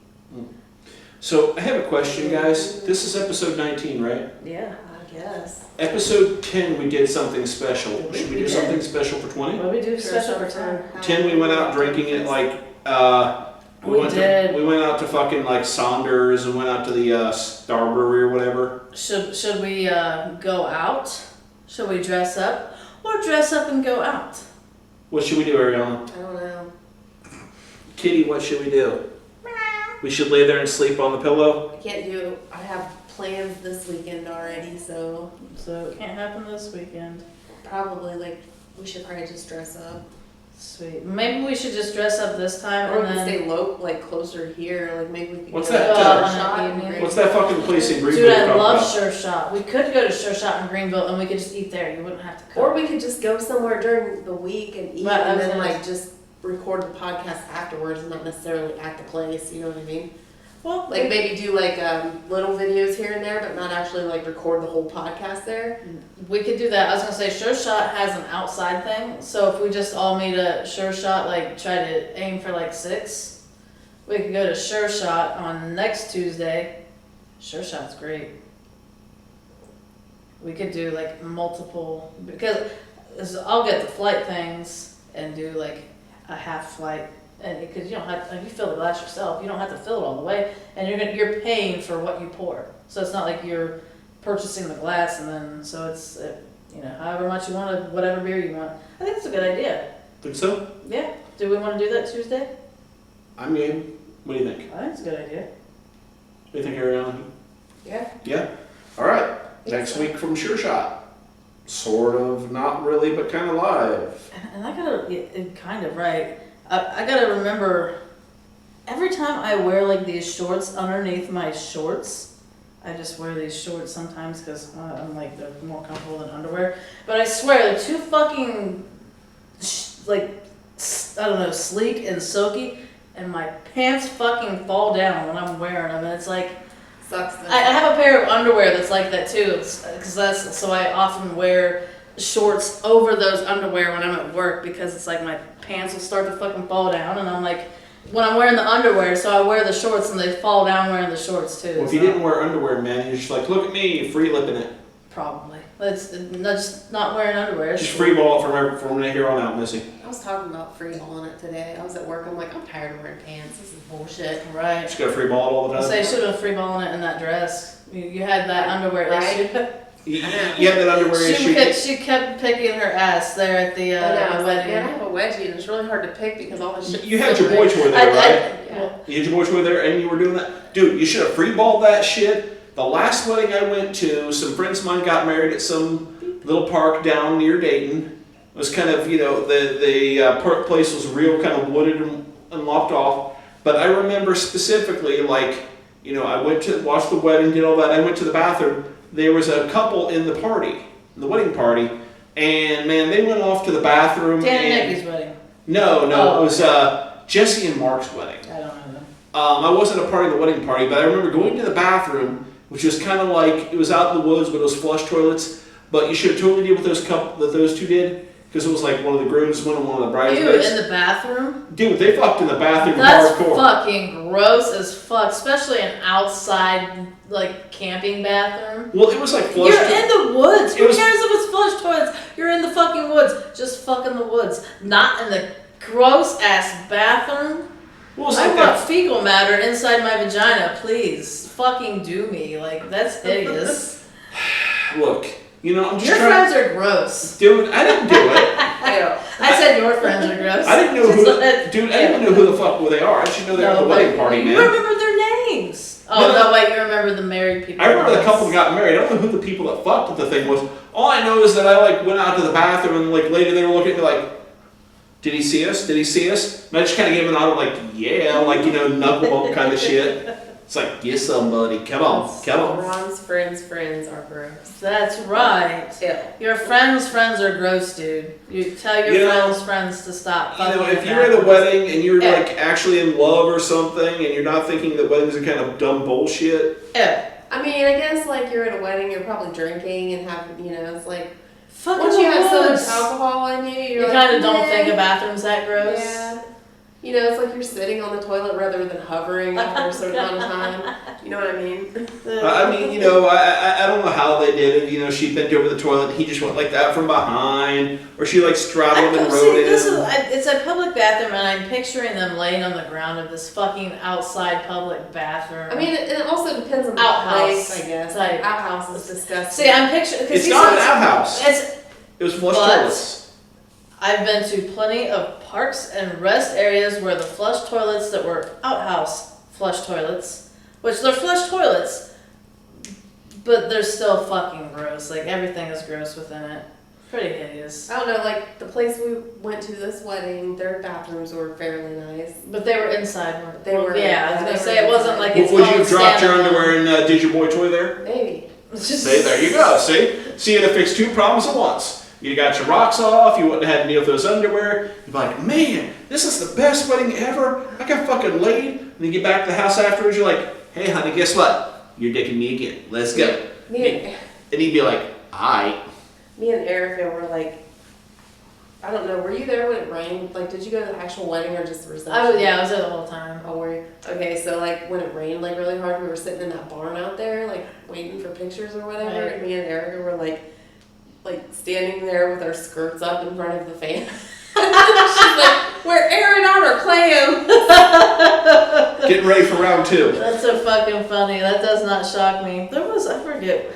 So I have a question, guys. This is episode 19, right? Yeah. I guess. Episode 10, we did something special. Should we We do did. something special for 20? What we do Sure, special for sure. 10? 10, we went out drinking it like, We did. we went out to fucking like Saunders and went out to the Star Brewery or whatever. Should we go out? Should we dress up, or dress up and go out? What should we do, Ariana? I don't know. Kitty, what should we do? We should lay there and sleep on the pillow? I can't do. I have plans this weekend already, so So it can't happen this weekend. probably like we should probably just dress up. Sweet. Maybe we should just dress up this time Or we and could then. stay like closer here. Like maybe we could What's go that, to on a an shot and evening? drink. What's that fucking place in Greenville Dude, you're I talking love about? Sure Shot. We could go to Sure Shot in Greenville and we could just eat there. You wouldn't have to cook. Or we could just go somewhere during the week and eat, Right, I and was then gonna- like just record the podcast afterwards, not necessarily at the place. You know what I mean? well, Like maybe do like little videos here and there, but not actually like record the whole podcast there. we could do that. I was gonna say Sure Shot has an outside thing, so if we just all meet at Sure Shot, like try to aim for like 6, we could go to Sure Shot on next Tuesday. Sure Shot's great. We could do like multiple because I'll get the flight things and do like a half flight, and because you don't have if you fill the glass yourself, you don't have to fill it all the way, and you're paying for what you pour, so it's not like you're purchasing the glass and then so it's however much you want, whatever beer you want. I think it's a good idea. Think so? Yeah. Do we want to do that Tuesday? I'm game. What do you think? I think it's a good idea. What do you think, Ariana? Yeah. Yeah? Alright. Next week from Sure Shot. Sort of, not really, but kind of live. And I gotta, kind of right. I gotta remember, every time I wear like these shorts underneath my shorts, I just wear these shorts sometimes because I'm like, they're more comfortable than underwear. But I swear, they're too fucking, I don't know, sleek and silky, and my pants fucking fall down when I'm wearing them. And it's like, Sucks. I have a pair of underwear that's like that too. So I often wear shorts over those underwear when I'm at work because it's like my pants will start to fucking fall down, and I'm like, when I'm wearing the underwear, so I wear the shorts and they fall down wearing the shorts too. Well, if you didn't wear underwear, man, you're just like, look at me, free lipping it. Probably. That's just not wearing underwear. Just free ball from here on out, Missy. I was talking about free balling it today. I was at work. I'm like, I'm tired of wearing pants. This is bullshit. Right. Just got free ball all the I time. say you should have been free balling it in that dress. You had that underwear Right? issue. You have that underwear issue. She kept picking her ass there at the I wedding. man, I have a wedgie and it's really hard to pick because all the shit. You had your boy toy there, right? Yeah. You had your boy toy there, and you were doing that. Dude, you should have freeballed that shit. The last wedding I went to, some friends of mine got married at some little park down near Dayton. It was kind of, the park place was real kind of wooded and lopped off. But I remember specifically, I went to watch the wedding, did all that. I went to the bathroom. There was a couple in the wedding party, and man, they went off to the bathroom. Dan and Nikki's wedding. No, it was Jesse and Mark's wedding. I don't know them. I wasn't a part of the wedding party, but I remember going to the bathroom, which was kind of like, it was out in the woods, but it was flush toilets. But you should have totally did what those two did. Because it was like one of the groomsmen and one of the bridesmaids. Dude, in the bathroom? Dude, they fucked in the bathroom That's hardcore. fucking gross as fuck, especially an outside, camping bathroom. Well, it was like flush. You're in the woods. Who was- cares if it's flush toilets? You're in the fucking woods. Just fuck in the woods. Not in the gross ass bathroom. Well, it was I like want that. fecal matter inside my vagina, please. Fucking do me. That's hideous. Look, I'm just Your trying. friends are gross. Dude, I didn't do it. I said your friends are gross. I didn't know I didn't even know who the fuck they are. I should know they were at the wedding party, man. You remember their names. Oh, no, wait, you remember the married people. I remember the couple that got married. I don't know who the people that fucked at the thing was. All I know is that I went out to the bathroom and later they were looking at me like, did he see us? Did he see us? And I just kind of gave him an nod yeah, knuckle bump kind of shit. It's like, get somebody, come on. Ron's friends are gross. That's right. Ew. Your friends' friends are gross, dude. You tell your friends to stop. If you're at a wedding and you're actually in love or something and you're not thinking that weddings are kind of dumb bullshit. Yeah. I mean, I guess you're at a wedding, you're probably drinking and having, it's like, Fucking once you have so much woods. alcohol in you, You kind of don't think a bathroom's that gross. Yeah. It's like you're sitting on the toilet rather than hovering after a certain amount of time. You know what I mean? I don't know how they did it. She bent over the toilet and he just went like that from behind. Or she straddled and rode in. It's a public bathroom and I'm picturing them laying on the ground of this fucking outside public bathroom. I mean, it also depends on the Outhouse place, I guess. type. Outhouse is disgusting. See, I'm picturing... It's not an outhouse. It was flush but- toilets. I've been to plenty of parks and rest areas where the flush toilets that were outhouse flush toilets, which they're flush toilets, but they're still fucking gross. Everything is gross within it. Pretty hideous. I don't know, the place we went to this wedding, their bathrooms were fairly nice. But they were inside, weren't They were. Yeah, I was They gonna were say it wasn't inside. it's Would you all have dropped your standalone. underwear and did your boy toy there? Maybe. See, there you go. See, you had to fix two problems at once. You got your rocks off, you wouldn't have had to deal with those underwear. You'd be like, man, this is the best wedding ever. I got fucking laid. And then you get back to the house afterwards, you're like, hey, honey, guess what? You're dicking me again. Let's go. And he'd be like, alright. Me and Erica were I don't know, were you there when it rained? Did you go to the actual wedding or just the reception? I was there the whole time. Oh, were you? Okay, so when it rained really hard, we were sitting in that barn out there, waiting for pictures or whatever, Right. and me and Erica were standing there with our skirts up in front of the fan. She's like, we're airing out our clams. Getting ready for round two. That's so fucking funny. That does not shock me. I forget.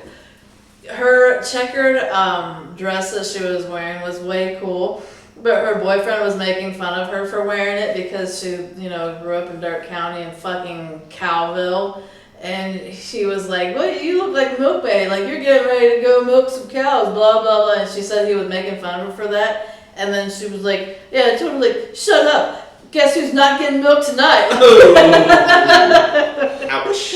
Her checkered dress that she was wearing was way cool, but her boyfriend was making fun of her for wearing it because she, grew up in Dark County in fucking Cowville. And she was like, well, you look like milkmaid, you're getting ready to go milk some cows, blah, blah, blah. And she said he was making fun of her for that. And then she was like, yeah, I told her, shut up. Guess who's not getting milk tonight? Ouch.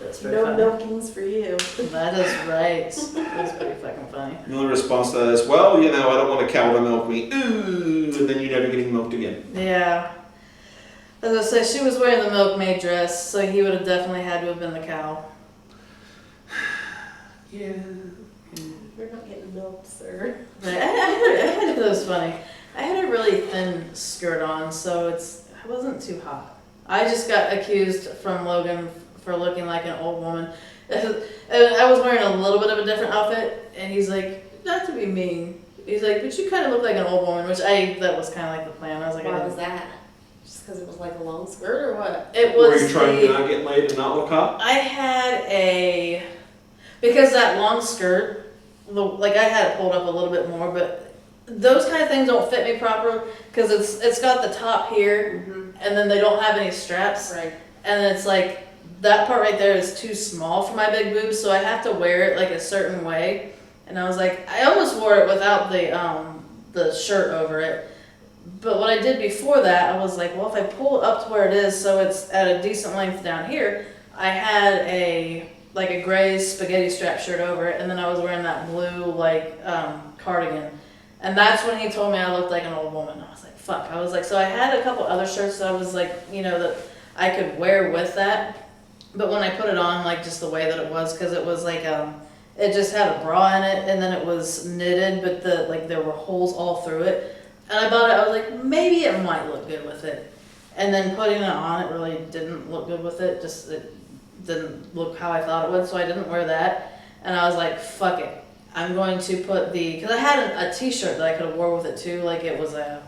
That's pretty No funny. milkings for you. That is right. That's pretty fucking funny. The only response to that is, well, I don't want a cow to milk me. Ooh, and then you're never getting milked again. Yeah. As I say, she was wearing the milkmaid dress, so he would have definitely had to have been the cow. Yeah. We're not getting milked, sir. It was funny. I had a really thin skirt on, so it wasn't too hot. I just got accused from Logan for looking like an old woman. And I was wearing a little bit of a different outfit, and he's like, not to be mean. He's like, but you kind of look like an old woman, that was kind of like the plan. I was like, Why was that? Just because it was like a long skirt or what? It was. Were you trying to not get laid and not look hot? I had because that long skirt, like I had it pulled up a little bit more, but those kind of things don't fit me proper because it's got the top here, and then they don't have any straps, Right. and it's like that part right there is too small for my big boobs, so I have to wear it like a certain way. And I was like, I almost wore it without the shirt over it. But what I did before that, I was like, well, if I pull it up to where it is so it's at a decent length down here, I had a gray spaghetti strap shirt over it, and then I was wearing that blue cardigan. And that's when he told me I looked like an old woman. I was like, fuck. I was like, so I had a couple other shirts that I was like, that I could wear with that. But when I put it on, like just the way that it was, because it was like it just had a bra in it, and then it was knitted, but there were holes all through it. And I bought it, I was like, maybe it might look good with it. And then putting it on, it really didn't look good with it. It didn't look how I thought it would, so I didn't wear that. And I was like, fuck it. I'm going to put because I had a t-shirt that I could have wore with it too. Like it was I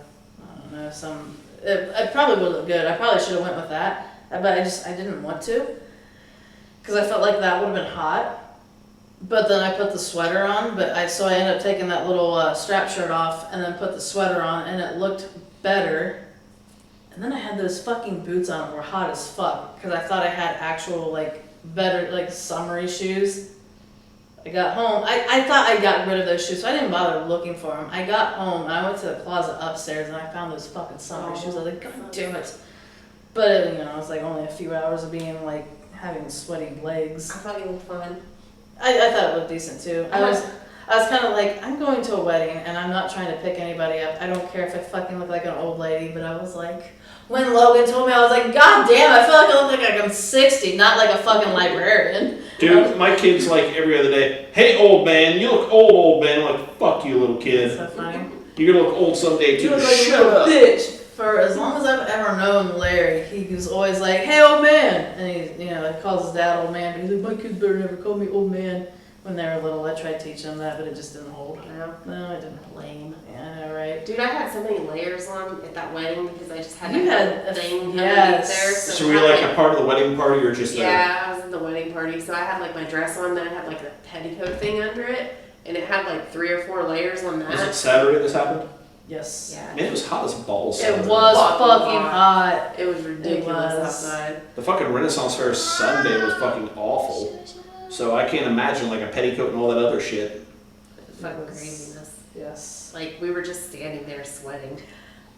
don't know, it probably would look good. I probably should have went with that. But I didn't want to. Because I felt like that would have been hot. But then I put the sweater on, so I ended up taking that little strap shirt off and then put the sweater on, and it looked better. And then I had those fucking boots on that were hot as fuck, because I thought I had actual, better, summery shoes. I got home, I thought I got rid of those shoes, so I didn't bother looking for them. I got home, and I went to the closet upstairs, and I found those fucking summery shoes. I was like, God damn it. But, it was only a few hours of being, having sweaty legs. I thought you looked fun. I thought it looked decent too. I was kind of like, I'm going to a wedding and I'm not trying to pick anybody up. I don't care if I fucking look like an old lady, but I was like, when Logan told me, I was like, God damn, I feel like I look like I'm 60, not like a fucking librarian. Dude, my kid's like every other day, hey old man, you look old man. I'm like, fuck you little kid. That's so funny. You're gonna look old someday too. You look like a little bitch. For as long as I've ever known Larry, he was always like, hey old man. And he calls his dad old man, but he's like, my kids better never call me old man. When they were little, I tried teaching them that, but it just didn't hold. No, it didn't. Lame. Yeah, I know, right? Dude, I had so many layers on at that wedding because I just had You that had thing underneath yes. there. So were you a part of the wedding party or just Yeah, I was in the wedding party. So I had my dress on, then I had a petticoat thing under it, and it had 3 or 4 layers on that. Was it Saturday this happened? Yes. Yeah. Man, it was hot as balls. It Saturday. was fucking hot. It was ridiculous outside. The fucking Renaissance Fair Sunday was fucking awful. So I can't imagine a petticoat and all that other shit. Fucking craziness. Yes. We were just standing there sweating.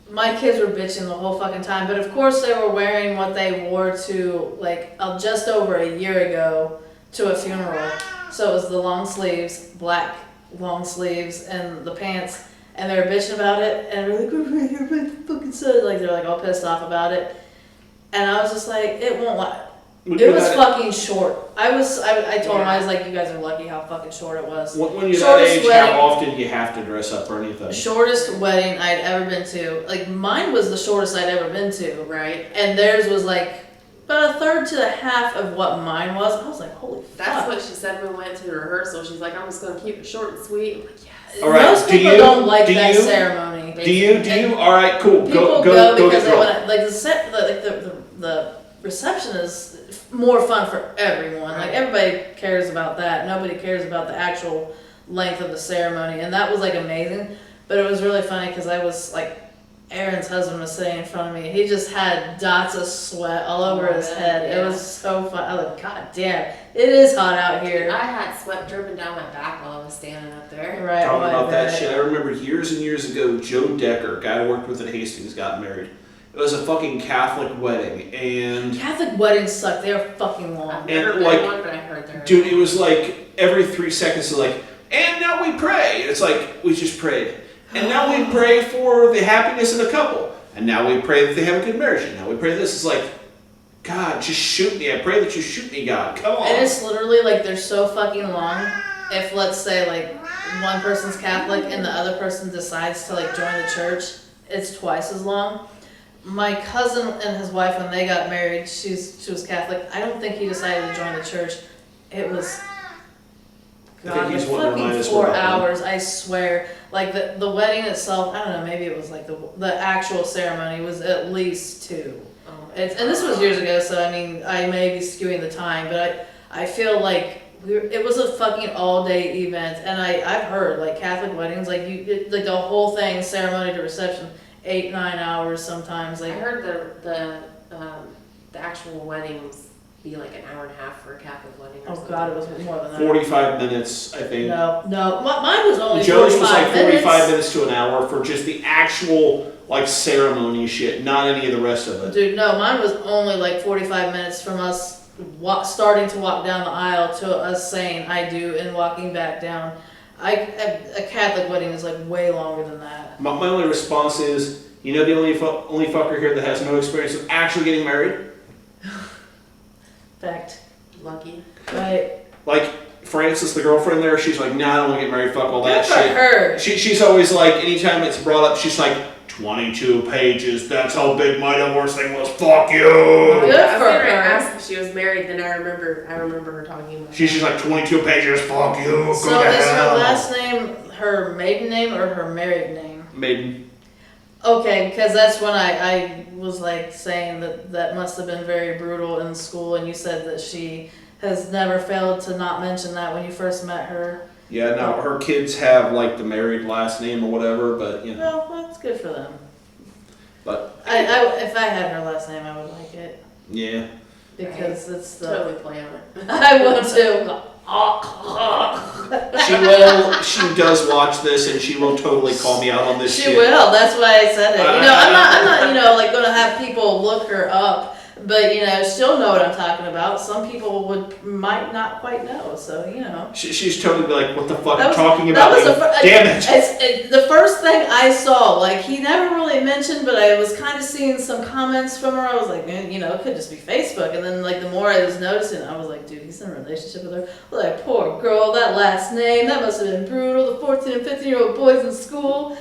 My kids were bitching the whole fucking time, but of course they were wearing what they wore to just over a year ago to a funeral. So it was the long sleeves, black long sleeves, and the pants, and they were bitching about it, and they're like, oh, my fucking son, they're all pissed off about it. And I was just like, it won't last. It was fucking short. I told him, I was like, you guys are lucky how fucking short it was. When you're that age, how often do you have to dress up or anything? Shortest wedding I'd ever been to. Mine was the shortest I'd ever been to. Right. And theirs was about a third to a half of what mine was. I was like, holy fuck. That's what she said when we went to the rehearsal. She's like, I'm just going to keep it short and sweet. I'm like, yes. All right. Most people don't like that ceremony. Do you? All right, cool. People go because they want to, the reception is more fun for everyone. Right. Everybody cares about that. Nobody cares about the actual length of the ceremony, and that was amazing. But it was really funny because I was Aaron's husband was sitting in front of me. He just had dots of sweat all over his head. Yeah. It was so fun. I was like, God damn, it is hot out here. I had sweat dripping down my back while I was standing up there. Right. Talking about that shit, I remember years and years ago, Joe Decker, guy I worked with at Hastings, got married. It was a fucking Catholic wedding, and Catholic weddings suck. They are fucking long. I've never And, been one, but I heard they're dude, it was every 3 seconds, and now we pray. It's we just prayed. And now we pray for the happiness of the couple. And now we pray that they have a good marriage. And now we pray this. It's God, just shoot me. I pray that you shoot me, God. Come on. And it's literally they're so fucking long. If let's say one person's Catholic and the other person decides to join the church, it's twice as long. My cousin and his wife, when they got married, she was Catholic. I don't think he decided to join the church. It was God, he's the wanting to fucking remind us 4 we're not done. hours, I swear. Like the wedding itself, I don't know, maybe it was like the actual ceremony was at least 2. Oh my And this was years ago, so I mean, I may be skewing the time, but I feel like it was a fucking all day event, and I've heard like Catholic weddings, like like the whole thing, ceremony to reception, 8-9 hours sometimes. I Like heard the actual weddings be like an hour and a half for a Catholic wedding. Or oh something. god, it was more than that. 45 minutes, I think. No, mine was only Joe's 45 was like minutes. 45 minutes to an hour for just the actual like ceremony shit, not any of the rest of it. Dude, no, mine was only like 45 minutes from us starting to walk down the aisle to us saying I do and walking back down. A Catholic wedding is like way longer than that. My only response is, you know, the only fucker here that has no experience of actually getting married? Fact. Lucky. Right. Like, Frances, the girlfriend there, she's like, nah, I don't want to get married, fuck all that Good for shit. her. She's always like, anytime it's brought up, she's like, 22 pages, that's how big my divorce thing was, fuck you! Good I was for gonna her. ask if she was married, then I remember her talking about She's just like, 22 pages, fuck you, go So to is hell. her last name her maiden name or her married name? Maiden. Okay, because that's when I was like saying that must have been very brutal in school, and you said that she has never failed to not mention that when you first met her. Yeah, no, her kids have like the married last name or whatever, but you know. Well, that's good for them. But If I had her last name, I would like it yeah. because it's the totally play on it. I would too. She does watch this and she will totally call me out on this She shit. will. That's why I said it. You know, I'm not, like gonna have people look her up, but she'll know what I'm talking about. Some people might not quite know, so She's totally like, what the fuck That are you was- talking that about? was Like, the damn it. It's the first thing I saw. Like he never really mentioned, but I was kind of seeing some comments from her. I was like, man, it could just be Facebook. And then like the more I was noticing, I was like, dude, he's in a relationship with her. Like poor girl, that last name, that must have been brutal. The 14 and 15-year-old boys in school.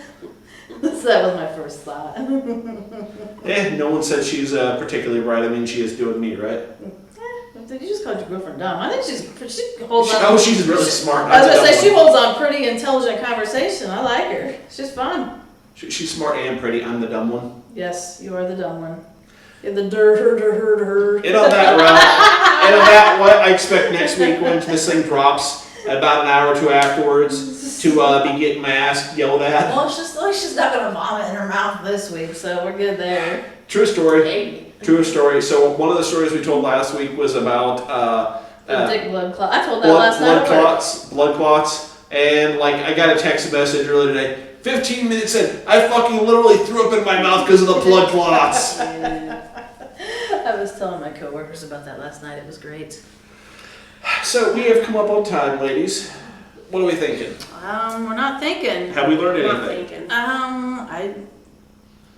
So that was my first thought. No one said she's particularly bright. I mean, she is doing me, right? Did you just call your girlfriend dumb? I think she holds on. Oh, she's really smart. I was That's a gonna say dumb she one. holds on pretty intelligent conversation. I like her. She's fun. She's smart and pretty. I'm the dumb one. Yes, you are the dumb one. You're the her. And on that what I expect next week when this thing drops, about an hour or two afterwards, to be getting my ass yelled at. Well, she's not gonna vomit in her mouth this week, so we're good there. True story. Hey. True story. So one of the stories we told last week was about Dick blood clot. I told that last night. blood clots, and like I got a text message earlier today. 15 minutes in, I fucking literally threw up in my mouth because of the blood clots. I was telling my coworkers about that last night. It was great. So we have come up on time, ladies. What are we thinking? We're not thinking. Have we learned Not anything? thinking.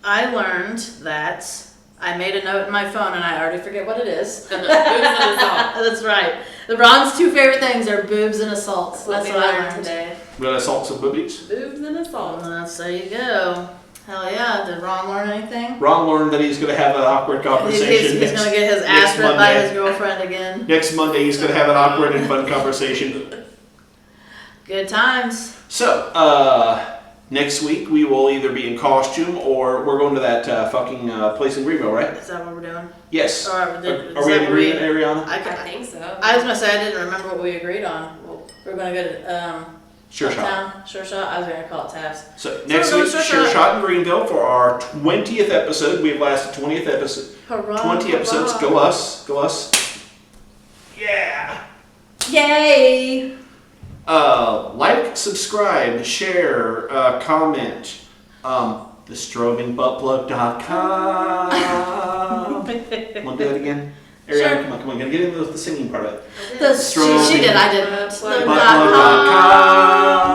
I learned that I made a note in my phone and I already forget what it is. Boobs and assault. That's right. Ron's 2 favorite things are boobs and assaults. That's That's what what we I learned learned. today. We gotta assault some boobies. Boobs and assault. There you go. Hell yeah. Did Ron learn anything? Ron learned that he's gonna have an awkward conversation. He's gonna get his next ass ripped by Monday. his girlfriend again. Next Monday, he's gonna have an awkward and fun conversation. Good times. So, next week we will either be in costume or we're going to that fucking place in Greenville, right? Is that what we're doing? Yes. Or Are we in agreement, Ariana? I think so. I was gonna say I didn't remember what we agreed on. We're gonna go to Sure shot. Uptown. Sure shot. I was gonna call it Tabs. So next we're week, going Sure Sure Shot in Greenville for our 20th episode. We've lasted 20th episode. Hurrah! 20 episodes. hurrah. Go us. Go us. Yeah. Yay! Like, subscribe, share, comment. TheStrobingButtPlug.com. Want to do that again? Ariana, Sure. come on. Gotta get into the singing part of it. She did. I didn't. Buttplug.com.